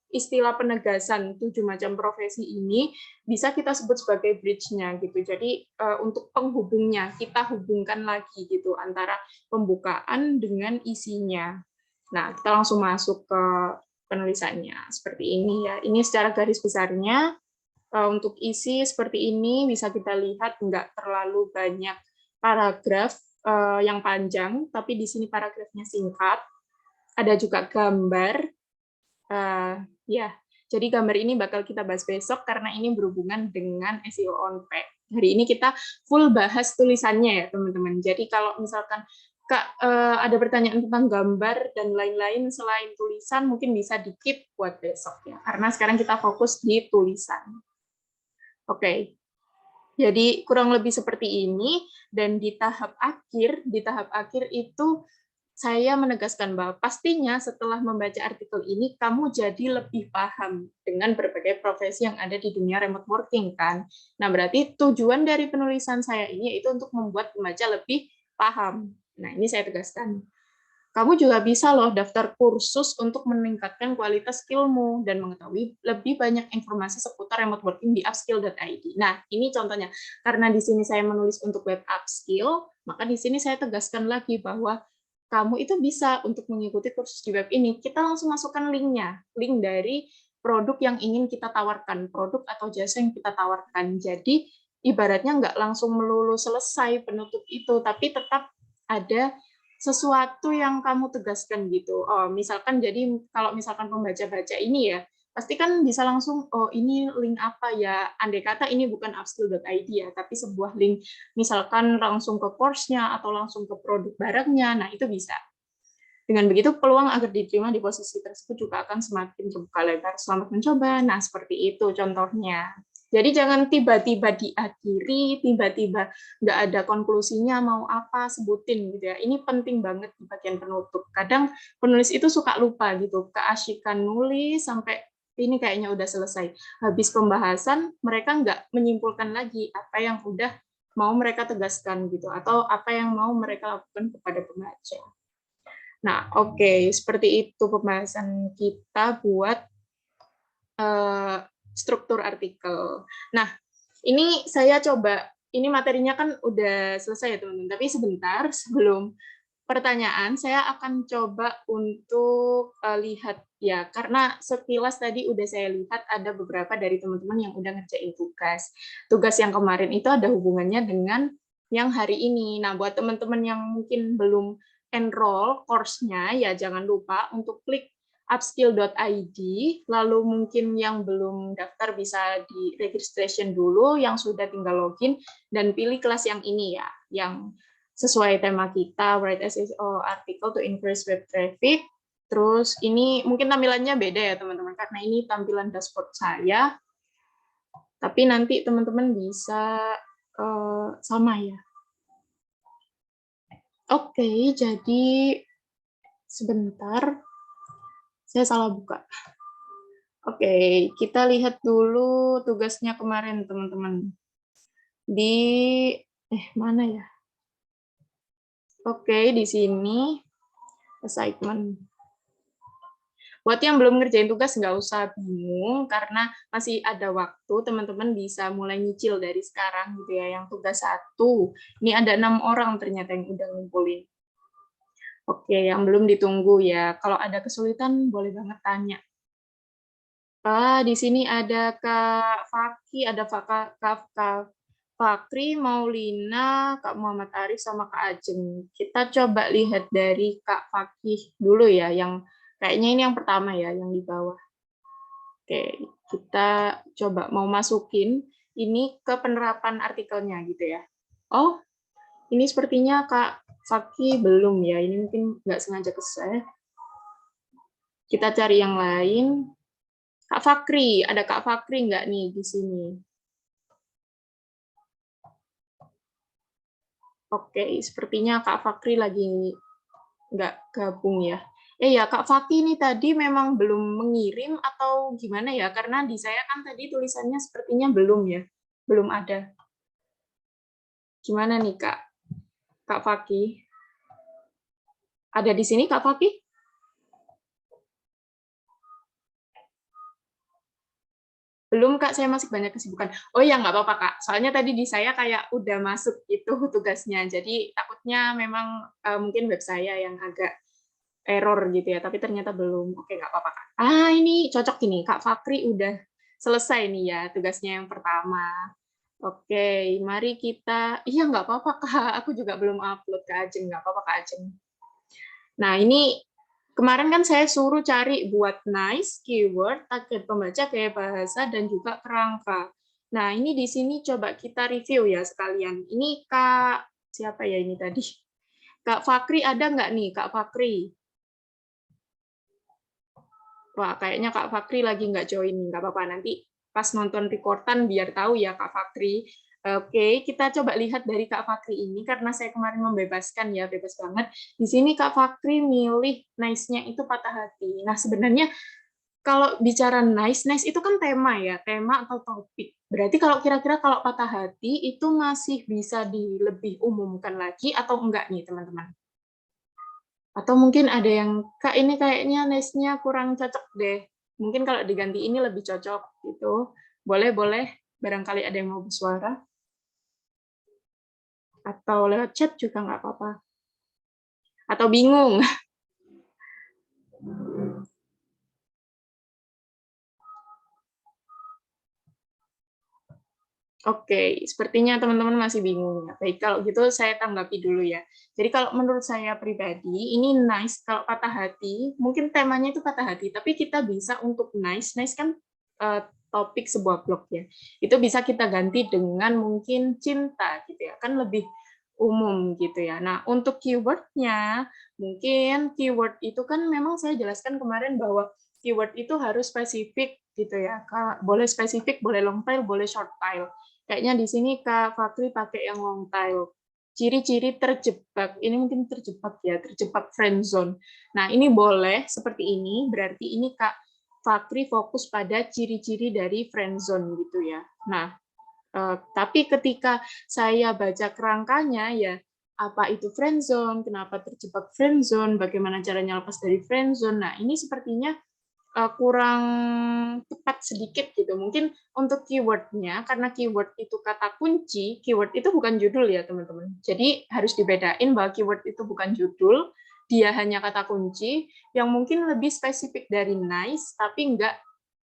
istilah penegasan 7 macam profesi ini bisa kita sebut sebagai bridge-nya gitu. Jadi untuk penghubungnya kita hubungkan lagi gitu antara pembukaan dengan isinya. Nah, kita langsung masuk ke penulisannya seperti ini ya. Ini secara garis besarnya. Untuk isi seperti ini bisa kita lihat nggak terlalu banyak paragraf yang panjang, tapi di sini paragrafnya singkat. Ada juga gambar. Ya, jadi gambar ini bakal kita bahas besok karena ini berhubungan dengan SEO on page. Hari ini kita full bahas tulisannya ya teman-teman. Jadi kalau misalkan Kak ada pertanyaan tentang gambar dan lain-lain selain tulisan, mungkin bisa di-keep buat besok ya. Karena sekarang kita fokus di tulisan. Oke, jadi kurang lebih seperti ini, dan di tahap akhir itu saya menegaskan bahwa pastinya setelah membaca artikel ini, kamu jadi lebih paham dengan berbagai profesi yang ada di dunia remote working, kan? Nah, berarti tujuan dari penulisan saya ini yaitu untuk membuat pembaca lebih paham. Nah, ini saya tegaskan. Kamu juga bisa loh daftar kursus untuk meningkatkan kualitas skillmu dan mengetahui lebih banyak informasi seputar remote working di upskill.id. Nah, ini contohnya. Karena di sini saya menulis untuk web upskill, maka di sini saya tegaskan lagi bahwa kamu itu bisa untuk mengikuti kursus di web ini. Kita langsung masukkan linknya, link dari produk yang ingin kita tawarkan, produk atau jasa yang kita tawarkan. Jadi, ibaratnya nggak langsung melulu selesai penutup itu, tapi tetap ada sesuatu yang kamu tegaskan gitu. Oh, misalkan jadi kalau misalkan pembaca baca ini ya, pasti kan bisa langsung, oh ini link apa ya, andai kata ini bukan upskill.id ya, tapi sebuah link misalkan langsung ke course-nya atau langsung ke produk barangnya, nah itu bisa. Dengan begitu peluang agar diterima di posisi tersebut juga akan semakin terbuka lebar. Selamat mencoba. Nah, seperti itu contohnya. Jadi jangan tiba-tiba diakhiri, tiba-tiba nggak ada konklusinya, mau apa, sebutin gitu ya. Ini penting banget di bagian penutup. Kadang penulis itu suka lupa gitu, keasyikan nulis sampai ini kayaknya udah selesai. Habis pembahasan, mereka nggak menyimpulkan lagi apa yang udah mau mereka tegaskan gitu, atau apa yang mau mereka lakukan kepada pembaca. Nah, oke, seperti itu pembahasan kita buat struktur artikel. Nah, ini saya coba, ini materinya kan udah selesai ya teman-teman, tapi sebentar sebelum pertanyaan, saya akan coba untuk lihat ya, karena sekilas tadi udah saya lihat ada beberapa dari teman-teman yang udah ngerjain tugas. Tugas yang kemarin itu ada hubungannya dengan yang hari ini. Nah, buat teman-teman yang mungkin belum enroll course-nya, ya jangan lupa untuk klik upskill.id, lalu mungkin yang belum daftar bisa di registration dulu, yang sudah tinggal login, dan pilih kelas yang ini ya, yang sesuai tema kita, write SEO article to increase web traffic. Terus ini mungkin tampilannya beda ya teman-teman, karena ini tampilan dashboard saya, tapi nanti teman-teman bisa sama ya. Oke, jadi sebentar, saya salah buka. Oke, kita lihat dulu tugasnya kemarin teman-teman. Di mana ya? Oke, di sini assignment. Buat yang belum ngerjain tugas nggak usah bingung karena masih ada waktu, teman-teman bisa mulai nyicil dari sekarang gitu ya. Yang tugas 1, ini ada 6 orang ternyata yang udah ngumpulin. Oke, yang belum ditunggu ya. Kalau ada kesulitan boleh banget tanya. Di sini ada Kak Faki, ada Kak Fakri, Maulina, Kak Muhammad Arif, sama Kak Ajeng. Kita coba lihat dari Kak Faki dulu ya, yang kayaknya ini yang pertama ya, yang di bawah. Oke, kita coba mau masukin ini ke penerapan artikelnya gitu ya. Oh, ini sepertinya Kak Faki belum ya, ini mungkin nggak sengaja ke-save. Kita cari yang lain. Kak Fakri, ada Kak Fakri nggak nih di sini? Oke, sepertinya Kak Fakri lagi nggak gabung ya. Ya, Kak Fakri ini tadi memang belum mengirim atau gimana ya? Karena di saya kan tadi tulisannya sepertinya belum ya, belum ada. Gimana nih Kak? Kak Fakri? Ada di sini Kak Fakri? Belum Kak, saya masih banyak kesibukan. Oh ya nggak apa-apa Kak, soalnya tadi di saya kayak udah masuk itu tugasnya, jadi takutnya memang mungkin web saya yang agak error gitu ya, tapi ternyata belum. Oke nggak apa-apa Kak. Ini cocok ini, Kak Fakri udah selesai nih ya tugasnya yang pertama. Oke, mari kita, iya nggak apa-apa Kak, aku juga belum upload Kak Ajeng, nggak apa-apa Kak Ajeng. Nah, ini kemarin kan saya suruh cari buat nice, keyword, target pembaca, gaya bahasa, dan juga kerangka. Nah, ini di sini coba kita review ya sekalian. Ini Kak, siapa ya ini tadi? Kak Fakri ada nggak nih, Kak Fakri? Wah, kayaknya Kak Fakri lagi nggak join. Nggak apa-apa, nanti pas nonton recordan biar tahu ya Kak Fakri. Oke, kita coba lihat dari Kak Fakri ini, karena saya kemarin membebaskan ya, bebas banget. Di sini Kak Fakri milih nice-nya itu patah hati. Nah, sebenarnya kalau bicara nice, nice itu kan tema ya, tema atau topik. Berarti kalau kira-kira kalau patah hati itu masih bisa lebih umumkan lagi atau enggak nih teman-teman? Atau mungkin ada yang, Kak ini kayaknya nice-nya kurang cocok deh. Mungkin kalau diganti ini lebih cocok gitu. Boleh-boleh, barangkali ada yang mau bersuara. Atau lewat chat juga nggak apa-apa. Atau bingung. Oke, sepertinya teman-teman masih bingung ya. Baik, kalau gitu saya tanggapi dulu ya. Jadi kalau menurut saya pribadi, ini nice kalau patah hati, mungkin temanya itu patah hati, tapi kita bisa untuk nice, nice kan topik sebuah blog ya. Itu bisa kita ganti dengan mungkin cinta gitu ya, kan lebih umum gitu ya. Nah, untuk keywordnya, mungkin keyword itu kan memang saya jelaskan kemarin bahwa keyword itu harus spesifik gitu ya. Boleh spesifik, boleh long tail, boleh short tail. Kayaknya di sini Kak Fakri pakai yang long tail. Ciri-ciri terjebak, ini mungkin terjebak ya, terjebak friend zone. Nah, ini boleh seperti ini, berarti ini Kak Fakri fokus pada ciri-ciri dari friend zone gitu ya. Nah, tapi ketika saya baca kerangkanya ya, apa itu friend zone, kenapa terjebak friend zone, bagaimana caranya lepas dari friend zone. Nah, ini sepertinya kurang tepat sedikit gitu. Mungkin untuk keywordnya, karena keyword itu kata kunci, keyword itu bukan judul ya teman-teman. Jadi harus dibedain bahwa keyword itu bukan judul, dia hanya kata kunci yang mungkin lebih spesifik dari nice, tapi nggak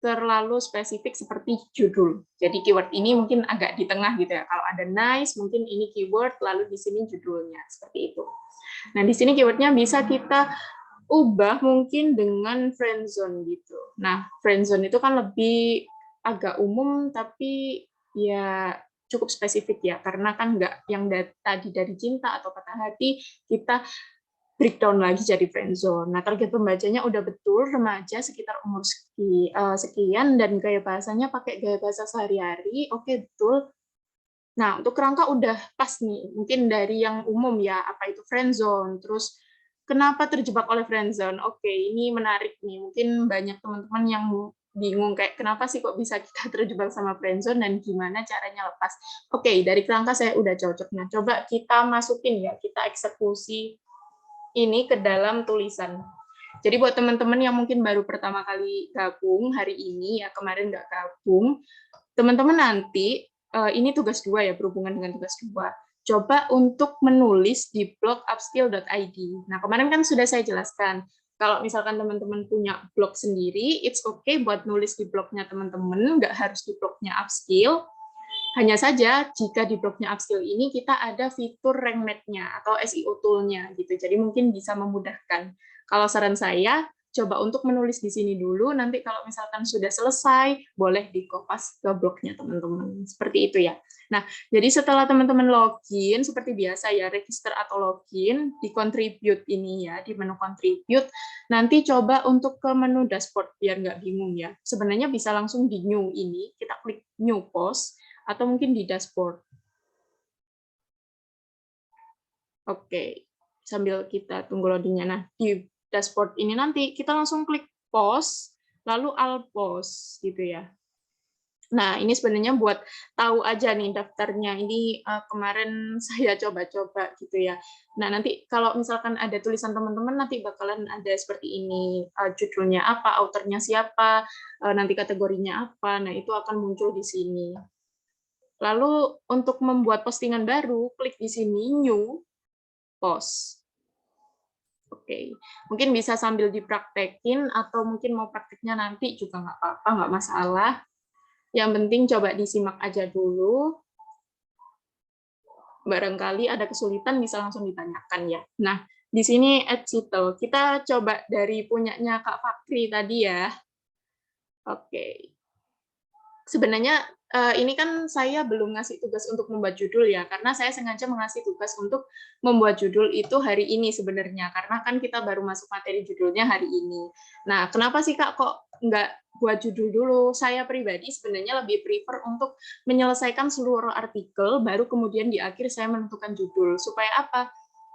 terlalu spesifik seperti judul. Jadi keyword ini mungkin agak di tengah gitu ya. Kalau ada nice, mungkin ini keyword, lalu di sini judulnya, seperti itu. Nah, di sini keywordnya bisa kita ubah mungkin dengan friendzone gitu. Nah, friendzone itu kan lebih agak umum, tapi ya cukup spesifik ya, karena kan nggak yang tadi dari cinta atau patah hati, kita breakdown lagi jadi friendzone. Nah, target pembacanya udah betul remaja sekitar umur sekian, dan gaya bahasanya pakai gaya bahasa sehari-hari, oke betul. Nah, untuk kerangka udah pas nih, mungkin dari yang umum ya, apa itu friendzone, terus kenapa terjebak oleh friendzone? Oke, ini menarik nih. Mungkin banyak teman-teman yang bingung kayak kenapa sih kok bisa kita terjebak sama friendzone dan gimana caranya lepas. Oke, dari kerangka saya udah cocok. Nah, coba kita masukin ya, kita eksekusi ini ke dalam tulisan. Jadi buat teman-teman yang mungkin baru pertama kali gabung hari ini ya, kemarin nggak gabung, teman-teman nanti ini tugas 2 ya, berhubungan dengan tugas 2. Coba untuk menulis di blog upskill.id. Nah, kemarin kan sudah saya jelaskan, kalau misalkan teman-teman punya blog sendiri, it's okay buat nulis di blognya teman-teman, nggak harus di blognya Upskill. Hanya saja, jika di blognya Upskill ini kita ada fitur rank mate-nya atau SEO tool-nya gitu. Jadi mungkin bisa memudahkan. Kalau saran saya, coba untuk menulis di sini dulu, nanti kalau misalkan sudah selesai, boleh di-kopas ke blognya teman-teman. Seperti itu ya. Nah, jadi setelah teman-teman login, seperti biasa ya, register atau login, di contribute ini ya, di menu contribute, nanti coba untuk ke menu dashboard, biar nggak bingung ya. Sebenarnya bisa langsung di new ini, kita klik new post, atau mungkin di dashboard. Oke, sambil kita tunggu loadingnya. Nah, di dashboard ini nanti kita langsung klik post, lalu all post gitu ya. Nah, ini sebenarnya buat tahu aja nih daftarnya. Ini kemarin saya coba-coba gitu ya. Nah, nanti kalau misalkan ada tulisan teman-teman, nanti bakalan ada seperti ini. Judulnya apa, autornya siapa, nanti kategorinya apa. Nah, itu akan muncul di sini. Lalu untuk membuat postingan baru, klik di sini New Post. Oke, mungkin bisa sambil dipraktekin atau mungkin mau praktiknya nanti juga nggak apa-apa, nggak masalah. Yang penting coba disimak aja dulu. Barangkali ada kesulitan bisa langsung ditanyakan ya. Nah, di sini add title. Kita coba dari punyanya Kak Fakri tadi ya. Oke. Sebenarnya ini kan saya belum ngasih tugas untuk membuat judul ya, karena saya sengaja mengasih tugas untuk membuat judul itu hari ini sebenarnya, karena kan kita baru masuk materi judulnya hari ini. Nah, kenapa sih Kak kok nggak buat judul dulu? Saya pribadi sebenarnya lebih prefer untuk menyelesaikan seluruh artikel, baru kemudian di akhir saya menentukan judul. Supaya apa?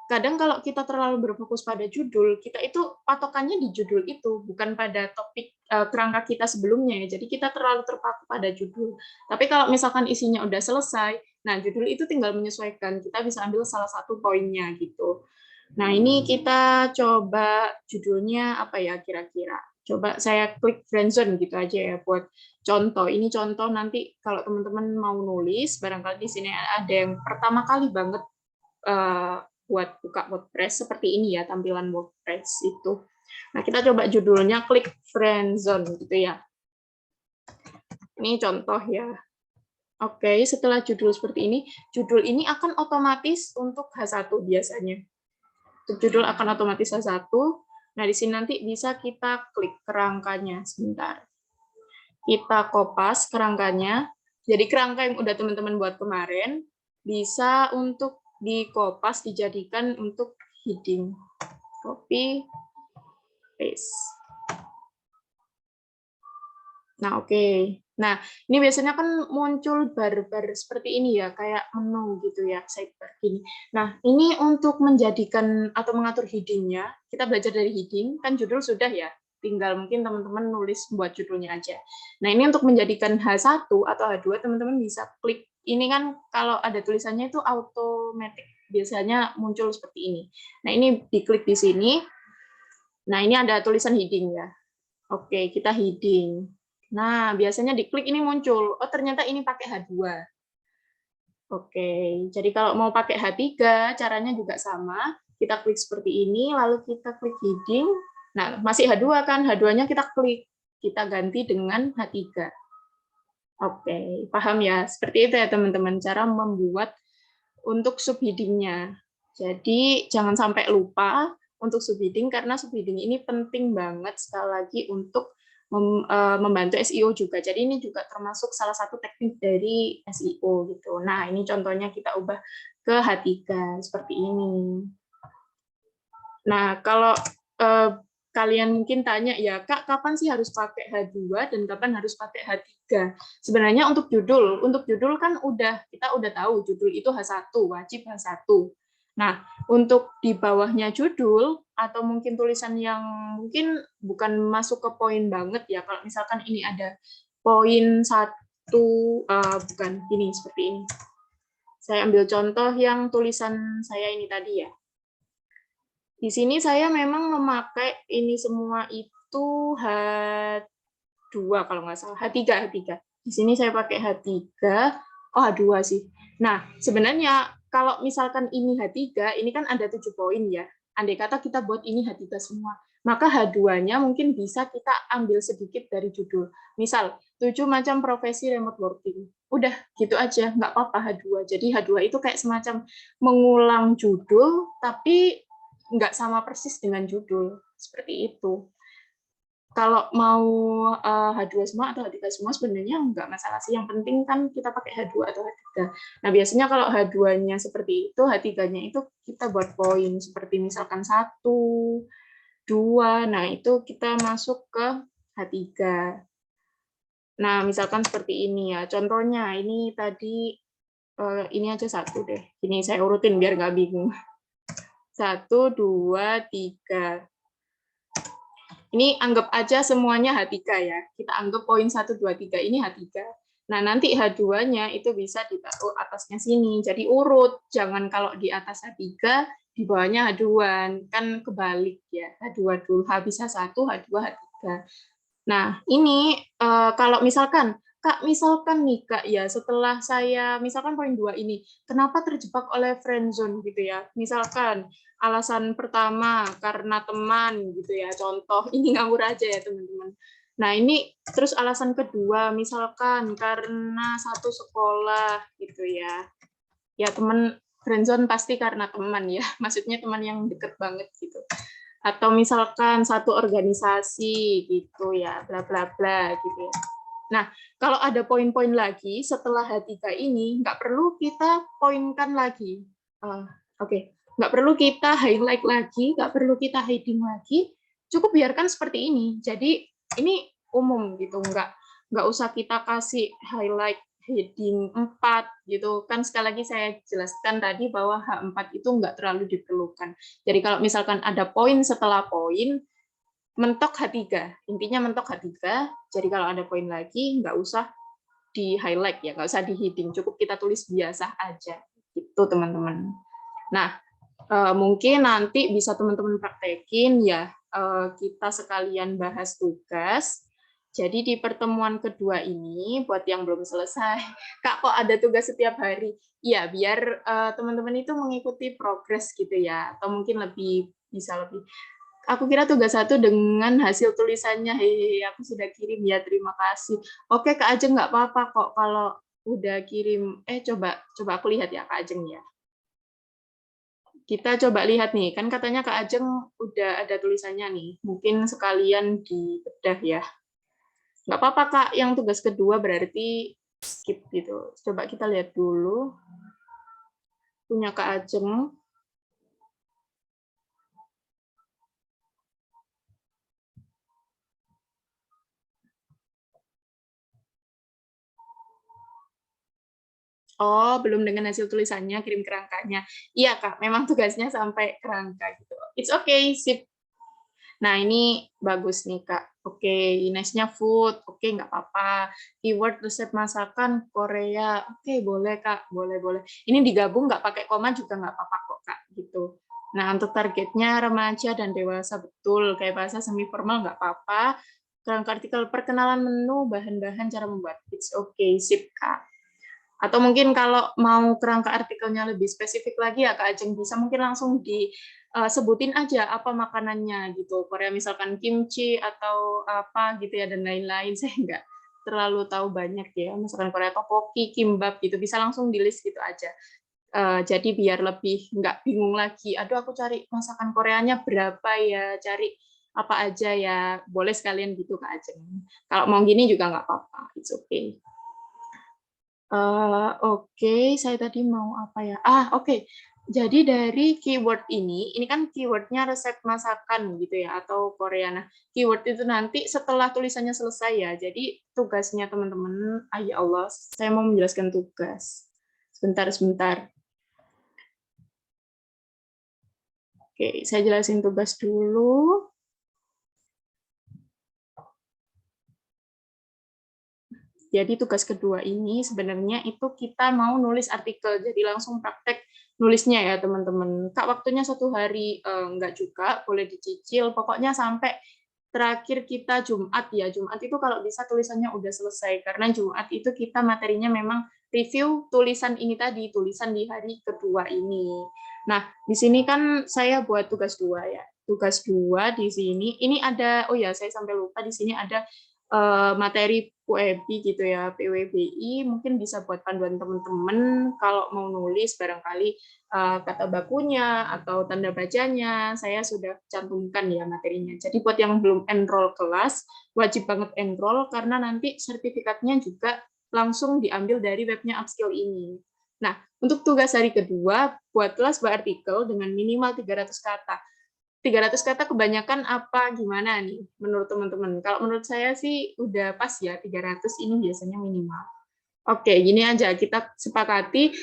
Kadang kalau kita terlalu berfokus pada judul, kita itu patokannya di judul itu, bukan pada topik kerangka kita sebelumnya ya. Jadi kita terlalu terpaku pada judul. Tapi kalau misalkan isinya udah selesai, nah judul itu tinggal menyesuaikan. Kita bisa ambil salah satu poinnya gitu. Nah ini kita coba judulnya apa ya kira-kira. Coba saya klik friendzone gitu aja ya buat contoh. Ini contoh nanti kalau teman-teman mau nulis, barangkali di sini ada yang pertama kali banget buat buka WordPress seperti ini ya, tampilan WordPress itu. Nah, kita coba judulnya klik friendzone gitu ya. Ini contoh ya. Oke, setelah judul seperti ini, judul ini akan otomatis untuk H1 biasanya. Untuk judul akan otomatis H1. Nah, di sini nanti bisa kita klik kerangkanya sebentar. Kita kopas kerangkanya. Jadi kerangka yang udah teman-teman buat kemarin bisa untuk dikopas dijadikan untuk heading. Copy, paste. Nah, oke. Nah, ini biasanya kan muncul bar-bar seperti ini ya, kayak menu gitu ya, sidebar gini. Nah, ini untuk menjadikan atau mengatur heading-nya, kita belajar dari heading, kan judul sudah ya, tinggal mungkin teman-teman nulis buat judulnya aja. Nah, ini untuk menjadikan H1 atau H2, teman-teman bisa klik. Ini kan kalau ada tulisannya itu automatic, biasanya muncul seperti ini. Nah, ini diklik di sini. Nah, ini ada tulisan heading ya. Oke, kita heading. Nah, biasanya diklik ini muncul. Oh, ternyata ini pakai H2. Oke, jadi kalau mau pakai H3, caranya juga sama. Kita klik seperti ini, lalu kita klik heading. Nah, masih H2 kan? H2-nya kita klik. Kita ganti dengan H3. Oke, paham ya? Seperti itu ya teman-teman, cara membuat untuk subheading-nya. Jadi, jangan sampai lupa untuk subheading, karena subheading ini penting banget sekali lagi untuk membantu SEO juga. Jadi ini juga termasuk salah satu teknik dari SEO gitu. Nah, ini contohnya kita ubah ke H3 seperti ini. Nah, kalau kalian mungkin tanya ya, Kak, kapan sih harus pakai H2 dan kapan harus pakai H3? Sebenarnya untuk judul kan kita udah tahu judul itu H1, wajib H1. Nah, untuk di bawahnya judul atau mungkin tulisan yang mungkin bukan masuk ke poin banget ya, kalau misalkan ini ada poin 1, bukan ini seperti ini. Saya ambil contoh yang tulisan saya ini tadi ya. Di sini saya memang memakai ini semua itu H2 kalau nggak salah, H3. Di sini saya pakai H3, oh H2 sih. Nah, sebenarnya kalau misalkan ini H3, ini kan ada 7 poin ya. Andai kata kita buat ini H3 semua, maka H2-nya mungkin bisa kita ambil sedikit dari judul. Misal, 7 macam profesi remote working. Udah, gitu aja, nggak apa-apa H2. Jadi H2 itu kayak semacam mengulang judul, tapi nggak sama persis dengan judul. Seperti itu. Kalau mau H2 semua atau H3 semua sebenarnya nggak masalah sih. Yang penting kan kita pakai H2 atau H3. Nah, biasanya kalau H2-nya seperti itu, H3-nya itu kita buat poin. Seperti misalkan 1, 2, nah itu kita masuk ke H3. Nah, misalkan seperti ini ya. Contohnya, ini tadi, ini aja 1 deh. Ini saya urutin biar nggak bingung. 1, 2, 3. Ini anggap aja semuanya H3 ya. Kita anggap poin 1, 2, 3 ini H3. Nah, nanti H2-nya itu bisa ditaruh atasnya sini. Jadi urut, jangan kalau di atas H3, di bawahnya H2. Kan kebalik ya, H2 dulu, habis H1, H2, H3. Nah, ini kalau misalkan, Kak, misalkan nih, Kak, ya setelah saya, misalkan poin 2 ini, kenapa terjebak oleh friendzone gitu ya? Misalkan alasan pertama karena teman gitu ya, contoh, ini ngawur aja ya teman-teman. Nah, ini terus alasan kedua, misalkan karena satu sekolah gitu ya. Ya teman friendzone pasti karena teman ya, maksudnya teman yang deket banget gitu. Atau misalkan satu organisasi gitu ya, bla bla bla gitu ya. Nah, kalau ada poin-poin lagi setelah H3 ini, nggak perlu kita poinkan lagi. Oke. Nggak perlu kita highlight lagi, nggak perlu kita hiding lagi, cukup biarkan seperti ini. Jadi ini umum gitu, nggak usah kita kasih highlight heading 4 gitu. Kan sekali lagi saya jelaskan tadi bahwa H4 itu nggak terlalu diperlukan. Jadi kalau misalkan ada poin setelah poin, mentok H3. Intinya mentok H3, jadi kalau ada poin lagi, nggak usah di-highlight ya, nggak usah di-heading, cukup kita tulis biasa aja. Gitu, teman-teman. Nah, mungkin nanti bisa teman-teman praktekin ya, kita sekalian bahas tugas. Jadi di pertemuan kedua ini, buat yang belum selesai, Kak kok ada tugas setiap hari? Ya, biar teman-teman itu mengikuti progres gitu ya, atau mungkin bisa lebih. Aku kira tugas satu dengan hasil tulisannya, hehehe, aku sudah kirim ya, terima kasih. Oke, Kak Ajeng nggak apa-apa kok kalau udah kirim. Coba aku lihat ya, Kak Ajeng ya. Kita coba lihat nih, kan katanya Kak Ajeng udah ada tulisannya nih. Mungkin sekalian dibedah ya. Nggak apa-apa Kak, yang tugas kedua berarti skip gitu. Coba kita lihat dulu. Punya Kak Ajeng. Oh, belum dengan hasil tulisannya, kirim kerangkanya. Iya, Kak, memang tugasnya sampai kerangka gitu. It's okay, sip. Nah, ini bagus nih, Kak. Oke, Ines-nya food. Oke, nggak apa-apa. Keyword resep masakan Korea. Oke, boleh, Kak. Boleh. Ini digabung nggak pakai koma juga nggak apa-apa kok, Kak. Gitu. Nah, untuk targetnya remaja dan dewasa, betul. Kayak bahasa semi formal nggak apa-apa. Kerangka artikel perkenalan menu, bahan-bahan, cara membuat. It's okay, sip, Kak. Atau mungkin kalau mau kerangka artikelnya lebih spesifik lagi ya Kak Ajeng bisa mungkin langsung disebutin aja apa makanannya gitu. Korea misalkan kimchi atau apa gitu ya dan lain-lain. Saya nggak terlalu tahu banyak ya. Misalkan Korea tteokbokki, kimbap gitu bisa langsung di list gitu aja. Jadi biar lebih nggak bingung lagi. Aduh aku cari masakan Koreanya berapa ya, cari apa aja ya. Boleh sekalian gitu Kak Ajeng. Kalau mau gini juga nggak apa-apa. It's okay. Oke, saya tadi mau apa ya? Oke. Jadi dari keyword ini kan keywordnya resep masakan gitu ya, atau Korea. Nah, keyword itu nanti setelah tulisannya selesai ya. Jadi tugasnya teman-teman, ya Allah, saya mau menjelaskan tugas. Sebentar. Oke, saya jelasin tugas dulu. Jadi tugas kedua ini sebenarnya itu kita mau nulis artikel, jadi langsung praktek nulisnya ya teman-teman. Kak waktunya 1 hari enggak juga, boleh dicicil. Pokoknya sampai terakhir kita Jumat ya. Jumat itu kalau bisa tulisannya udah selesai karena Jumat itu kita materinya memang review tulisan ini tadi, tulisan di hari kedua ini. Nah, di sini kan saya buat tugas 2 ya. Tugas 2 di sini ini ada, oh ya saya sampai lupa di sini ada materi PWBI gitu ya, PWBI mungkin bisa buat panduan teman-teman kalau mau nulis barangkali kata bakunya atau tanda bacanya saya sudah cantumkan ya materinya. Jadi buat yang belum enroll kelas wajib banget enroll karena nanti sertifikatnya juga langsung diambil dari webnya Upskill ini. Nah, untuk tugas hari kedua buatlah sebuah artikel dengan minimal 300 kata. 300 kata kebanyakan apa gimana nih menurut teman-teman? Kalau menurut saya sih udah pas ya 300 ini biasanya minimal. Oke, gini aja kita sepakati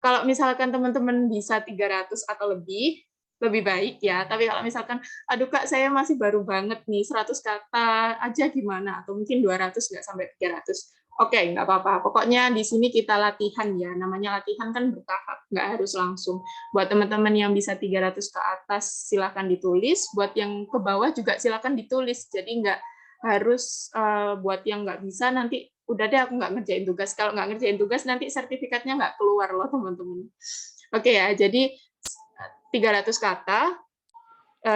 kalau misalkan teman-teman bisa 300 atau lebih baik ya. Tapi kalau misalkan aduh Kak saya masih baru banget nih 100 kata aja gimana atau mungkin 200 nggak sampai 300. Oke, nggak apa-apa. Pokoknya di sini kita latihan ya. Namanya latihan kan bertahap, nggak harus langsung. Buat teman-teman yang bisa 300 ke atas, silakan ditulis. Buat yang ke bawah juga silakan ditulis. Jadi nggak harus buat yang nggak bisa nanti udah deh aku nggak ngerjain tugas. Kalau nggak ngerjain tugas nanti sertifikatnya nggak keluar loh teman-teman. Oke ya, jadi 300 kata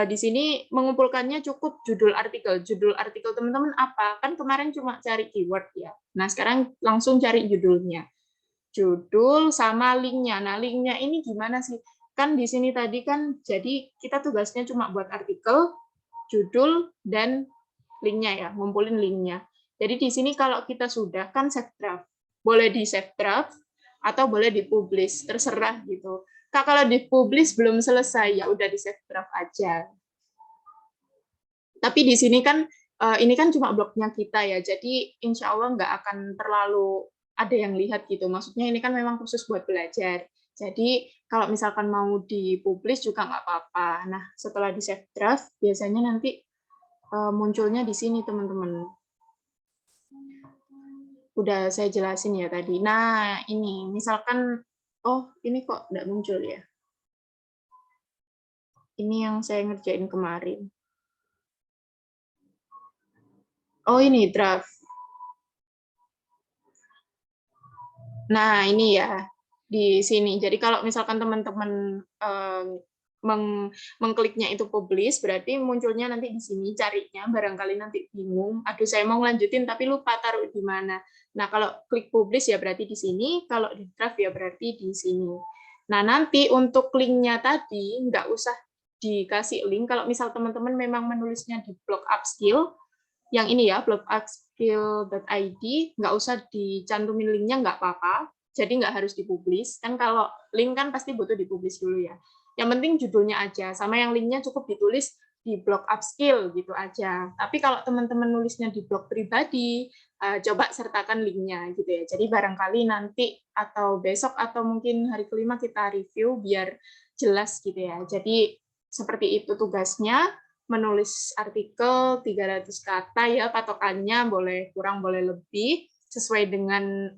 di sini mengumpulkannya cukup judul artikel. Judul artikel teman-teman apa? Kan kemarin cuma cari keyword ya. Nah, sekarang langsung cari judulnya. Judul sama linknya. Nah, linknya ini gimana sih? Kan di sini tadi kan jadi kita tugasnya cuma buat artikel, judul, dan linknya ya, ngumpulin linknya. Jadi di sini kalau kita sudah kan save draft. Boleh di save draft atau boleh dipublish, terserah gitu. Kak, kalau dipublish belum selesai, ya udah di save draft aja. Tapi di sini kan ini kan cuma blognya kita ya, jadi insya Allah nggak akan terlalu ada yang lihat gitu. Maksudnya ini kan memang khusus buat belajar. Jadi kalau misalkan mau dipublish juga nggak apa-apa. Nah, setelah di save draft, biasanya nanti munculnya di sini teman-teman. Udah saya jelasin ya tadi. Nah, ini misalkan, oh ini kok nggak muncul ya. Ini yang saya ngerjain kemarin. Oh ini draft. Nah, ini ya di sini. Jadi kalau misalkan teman-teman mengkliknya itu publish, berarti munculnya nanti di sini carinya, barangkali nanti bingung, aduh saya mau lanjutin tapi lupa taruh di mana. Nah, kalau klik publish ya berarti di sini, kalau di draft ya berarti di sini. Nah, nanti untuk linknya tadi nggak usah dikasih link, kalau misal teman-teman memang menulisnya di blog upskill, yang ini ya, blogupskill.id, nggak usah dicantumin linknya, nggak apa-apa, jadi nggak harus dipublis. Kan kalau link kan pasti butuh dipublis dulu ya. Yang penting judulnya aja, sama yang linknya cukup ditulis di blog upskill gitu aja. Tapi kalau teman-teman nulisnya di blog pribadi, coba sertakan linknya gitu ya. Jadi barangkali nanti atau besok atau mungkin hari kelima kita review biar jelas gitu ya. Jadi seperti itu tugasnya, menulis artikel 300 kata ya, patokannya boleh kurang boleh lebih sesuai dengan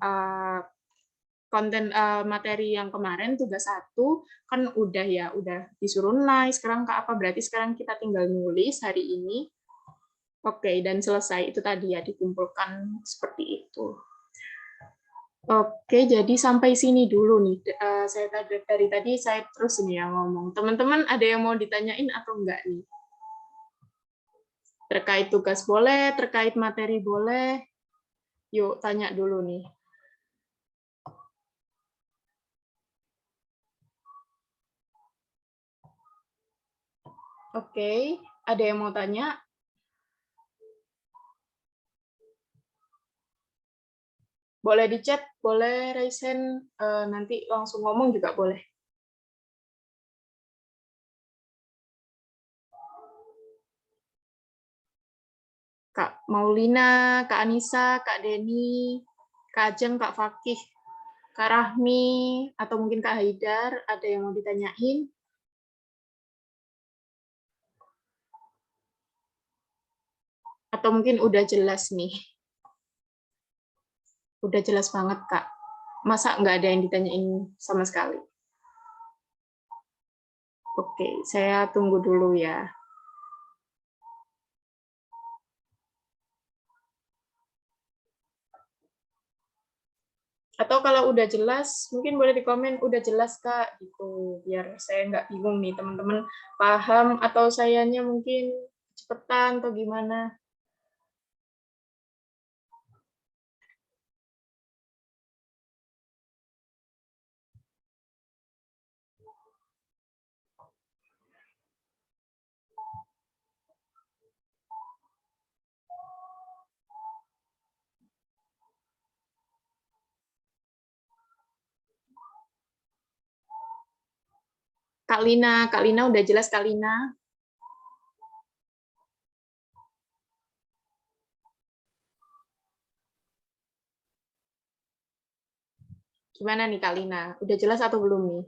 konten materi yang kemarin tugas 1 kan udah ya, udah disuruh nice. Sekarang Kak apa berarti sekarang kita tinggal nulis hari ini. Oke, dan selesai itu tadi ya, dikumpulkan seperti itu. Oke, jadi sampai sini dulu nih. Saya dari tadi saya terus ini ya ngomong. Teman-teman ada yang mau ditanyain atau enggak nih? Terkait tugas boleh, terkait materi boleh. Yuk, tanya dulu nih. Oke, ada yang mau tanya? Boleh di chat, boleh raise hand, nanti langsung ngomong juga boleh. Kak Maulina, Kak Anissa, Kak Denny, Kak Ajeng, Kak Fakih, Kak Rahmi, atau mungkin Kak Haidar, ada yang mau ditanyain? Atau mungkin udah jelas nih? Udah jelas banget, Kak. Masa nggak ada yang ditanyain sama sekali? Oke, saya tunggu dulu ya. Atau kalau udah jelas, mungkin boleh di komen, udah jelas Kak, gitu. Biar saya nggak bingung nih, teman-teman paham atau sayanya mungkin cepetan atau gimana. Kak Lina udah jelas Kak Lina. Gimana nih Kak Lina? Udah jelas atau belum nih?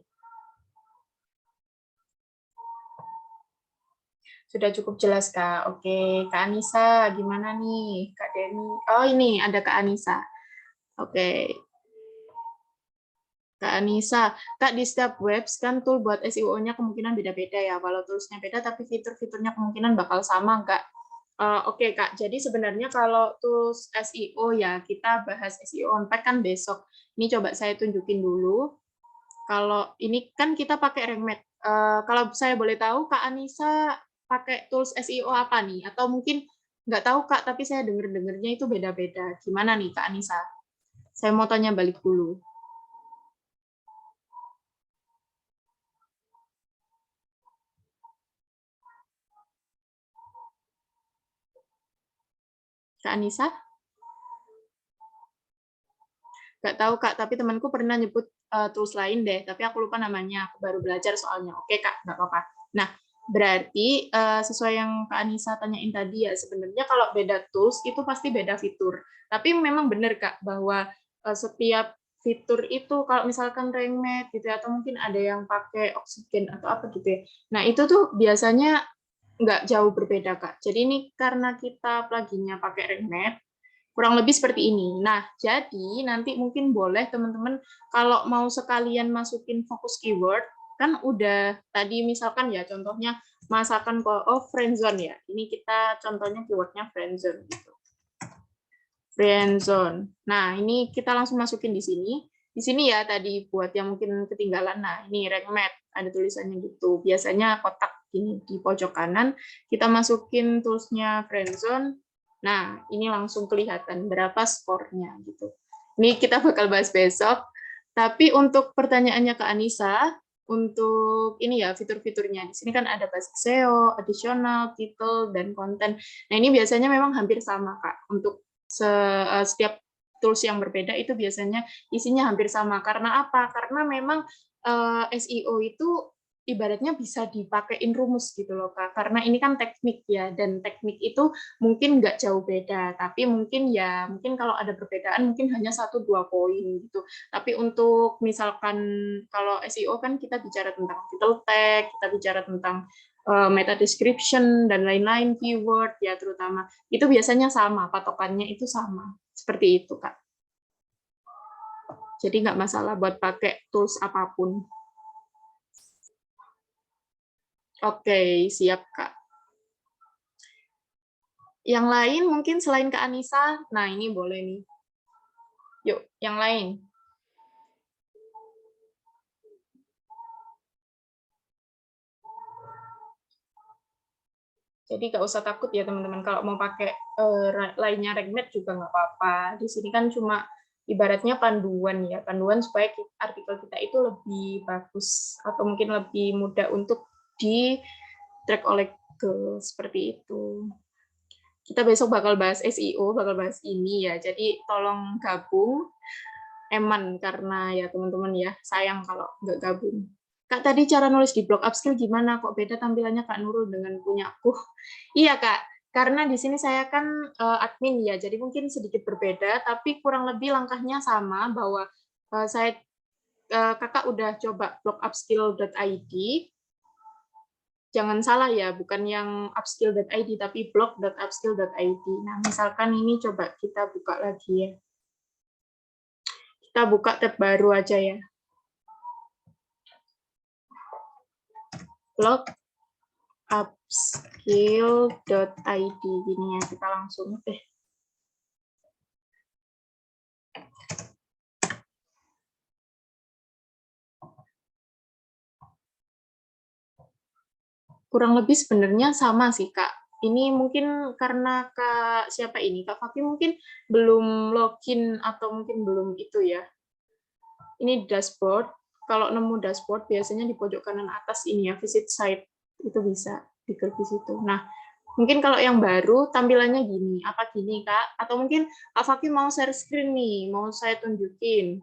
Sudah cukup jelas Kak. Oke, Kak Anissa gimana nih? Kak Denny. Oh ini ada Kak Anissa. Oke. Kak Anissa, Kak di setiap webs kan tool buat SEO-nya kemungkinan beda-beda ya. Walau toolsnya beda, tapi fitur-fiturnya kemungkinan bakal sama, Kak. Oke, Kak. Jadi sebenarnya kalau tools SEO ya, kita bahas SEO on Pack kan besok. Ini coba saya tunjukin dulu. Kalau ini kan kita pakai Rank Math. Kalau saya boleh tahu, Kak Anissa pakai tools SEO apa nih? Atau mungkin nggak tahu, Kak, tapi saya dengar-dengarnya itu beda-beda. Gimana nih, Kak Anissa? Saya mau tanya balik dulu. Kak Anissa? Nggak tahu, Kak, tapi temanku pernah nyebut tools lain deh, tapi aku lupa namanya. Aku baru belajar soalnya. Oke, Kak, nggak apa-apa. Nah, berarti sesuai yang Kak Anissa tanyain tadi ya, sebenarnya kalau beda tools itu pasti beda fitur. Tapi memang benar, Kak, bahwa setiap fitur itu kalau misalkan rank math gitu ya, atau mungkin ada yang pakai oksigen atau apa gitu ya. Nah, itu tuh biasanya nggak jauh berbeda, Kak. Jadi ini karena kita pluginnya pakai rank math, kurang lebih seperti ini. Nah, jadi nanti mungkin boleh teman-teman kalau mau sekalian masukin fokus keyword, kan udah tadi misalkan ya contohnya masakan friendzone ya. Ini kita contohnya keywordnya friendzone gitu. Friendzone. Nah, ini kita langsung masukin di sini. Di sini ya tadi buat yang mungkin ketinggalan. Nah, ini rank math ada tulisannya gitu. Biasanya kotak ini di pojok kanan kita masukin toolsnya friendzone. Nah, ini langsung kelihatan berapa skornya gitu. Ini kita bakal bahas besok. Tapi untuk pertanyaannya ke Anissa, untuk ini ya fitur-fiturnya. Di sini kan ada basic SEO, additional, title, dan konten. Nah, ini biasanya memang hampir sama, Kak. Untuk setiap tools yang berbeda itu biasanya isinya hampir sama. Karena apa? Karena memang SEO itu ibaratnya bisa dipakein rumus gitu loh, Kak. Karena ini kan teknik ya, dan teknik itu mungkin nggak jauh beda, tapi mungkin kalau ada perbedaan mungkin hanya 1-2 poin gitu. Tapi untuk misalkan kalau SEO kan kita bicara tentang title tag, kita bicara tentang meta description dan lain-lain, keyword ya terutama. Itu biasanya sama, patokannya itu sama. Seperti itu, Kak. Jadi nggak masalah buat pakai tools apapun. Oke, siap, Kak. Yang lain mungkin selain Kak Anissa, nah ini boleh nih. Yuk, yang lain. Jadi nggak usah takut ya teman-teman, kalau mau pakai lainnya Regnet juga nggak apa-apa. Di sini kan cuma ibaratnya panduan ya, panduan supaya artikel kita itu lebih bagus atau mungkin lebih mudah untuk di track oleh Google, seperti itu. Kita besok bakal bahas SEO, bakal bahas ini ya. Jadi tolong gabung, eman karena ya teman-teman ya, sayang kalau nggak gabung. Kak, tadi cara nulis di blog upskill gimana? Kok beda tampilannya Kak Nurul dengan punya aku? Iya, Kak. Karena di sini saya kan admin ya, jadi mungkin sedikit berbeda, tapi kurang lebih langkahnya sama, bahwa Kakak udah coba blogupskill.id, jangan salah ya, bukan yang upskill.id, tapi blog.upskill.id. Nah, misalkan ini coba kita buka lagi ya. Kita buka tab baru aja ya. Blog upskill.id gini ya, kita langsung kurang lebih sebenarnya sama sih, Kak. Ini mungkin karena Kak siapa ini? Kak Fakih mungkin belum login atau mungkin belum itu ya. Ini dashboard. Kalau nemu dashboard biasanya di pojok kanan atas ini ya, visit site. Itu bisa diklik di situ. Nah, mungkin kalau yang baru tampilannya gini. Apa gini, Kak? Atau mungkin Kak Fakih mau share screen nih, mau saya tunjukin.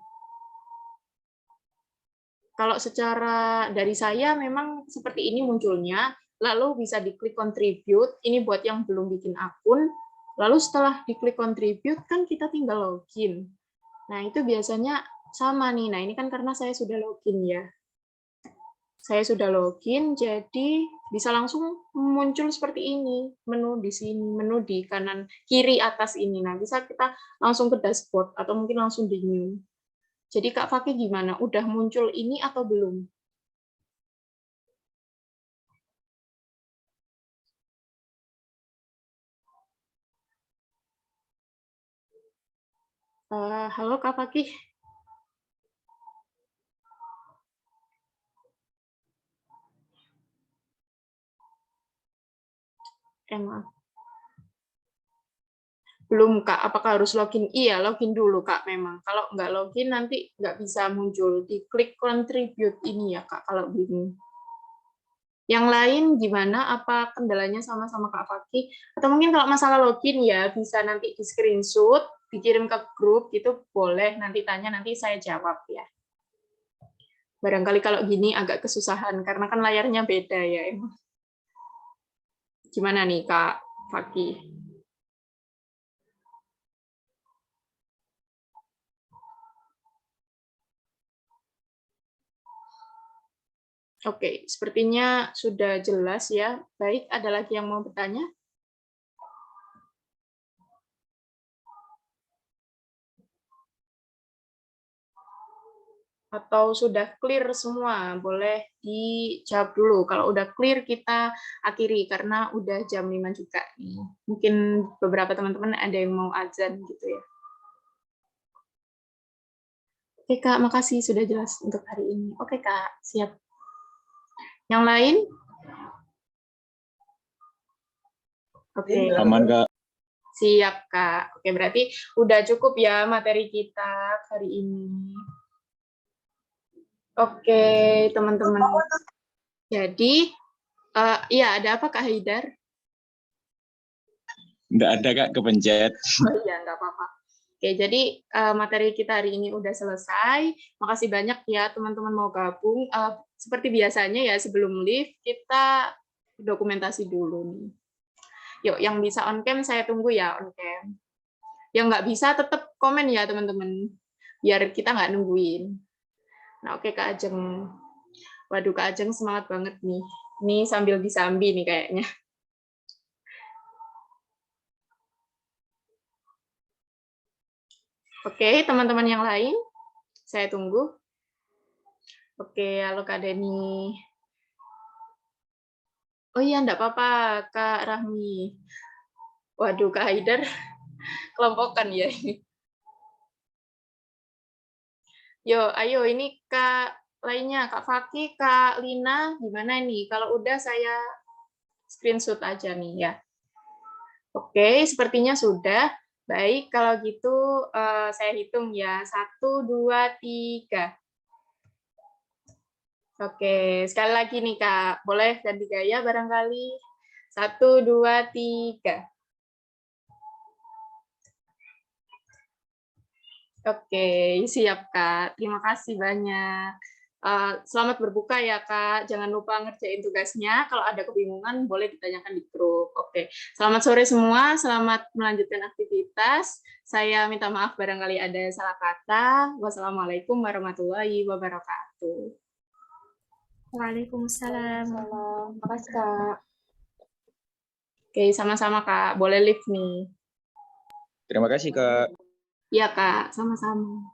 Kalau secara dari saya memang seperti ini munculnya, lalu bisa diklik contribute, ini buat yang belum bikin akun, lalu setelah diklik contribute kan kita tinggal login. Nah, itu biasanya sama nih. Nah, ini kan karena saya sudah login ya. Saya sudah login, jadi bisa langsung muncul seperti ini, menu di sini, menu di kanan kiri atas ini. Nah, bisa kita langsung ke dashboard atau mungkin langsung di new. Jadi Kak Fakih gimana? Udah muncul ini atau belum? Halo Kak Fakih. Emang belum Kak, apakah harus login? Iya, login dulu Kak memang. Kalau nggak login nanti nggak bisa muncul. Diklik contribute ini ya Kak, kalau bingung. Yang lain gimana? Apa kendalanya sama-sama Kak Fakih? Atau mungkin kalau masalah login ya bisa nanti di screenshot, dikirim ke grup, gitu boleh. Nanti tanya, nanti saya jawab ya. Barangkali kalau gini agak kesusahan, karena kan layarnya beda ya. Gimana nih Kak Fakih? Oke, sepertinya sudah jelas ya. Baik, ada lagi yang mau bertanya? Atau sudah clear semua? Boleh dijawab dulu. Kalau udah clear, kita akhiri, karena udah jam 5 juga. Mungkin beberapa teman-teman ada yang mau azan gitu ya. Oke, Kak. Makasih sudah jelas untuk hari ini. Oke, Kak. Siap. Yang lain? Oke. Aman, Kak. Siap, Kak. Oke, berarti udah cukup ya materi kita hari ini. Oke, teman-teman. Jadi, ya ada apa Kak Haidar? Nggak ada, Kak, kepencet. Oh iya, nggak apa-apa. Oke, jadi materi kita hari ini udah selesai. Makasih banyak ya teman-teman mau gabung. Seperti biasanya ya, sebelum live, kita dokumentasi dulu nih. Yuk, yang bisa on cam saya tunggu ya on cam. Yang nggak bisa tetap komen ya teman-teman, biar kita nggak nungguin. Nah, oke Kak Ajeng. Waduh, Kak Ajeng semangat banget nih. Ini sambil disambi nih kayaknya. Oke, teman-teman yang lain, saya tunggu. Oke, halo Kak Deni. Oh iya, enggak apa-apa, Kak Rahmi. Waduh, Kak Haidar, kelompokan ya. Yo, ayo, ini Kak lainnya, Kak Fakih, Kak Lina, gimana nih? Kalau udah saya screenshot aja nih ya. Oke, sepertinya sudah. Baik, kalau gitu saya hitung ya. 1, 2, 3. Oke, sekali lagi nih Kak. Boleh ganti gaya barangkali. 1, 2, 3. Oke, siap Kak. Terima kasih banyak. Selamat berbuka ya Kak. Jangan lupa ngerjain tugasnya. Kalau ada kebingungan boleh ditanyakan di grup. Oke, selamat sore semua. Selamat melanjutkan aktivitas. Saya minta maaf barangkali ada salah kata. Wassalamualaikum warahmatullahi wabarakatuh. Waalaikumsalam. Terima kasih Kak. Oke, sama-sama Kak. Boleh live nih. Terima kasih, Kak. Iya Kak, sama-sama.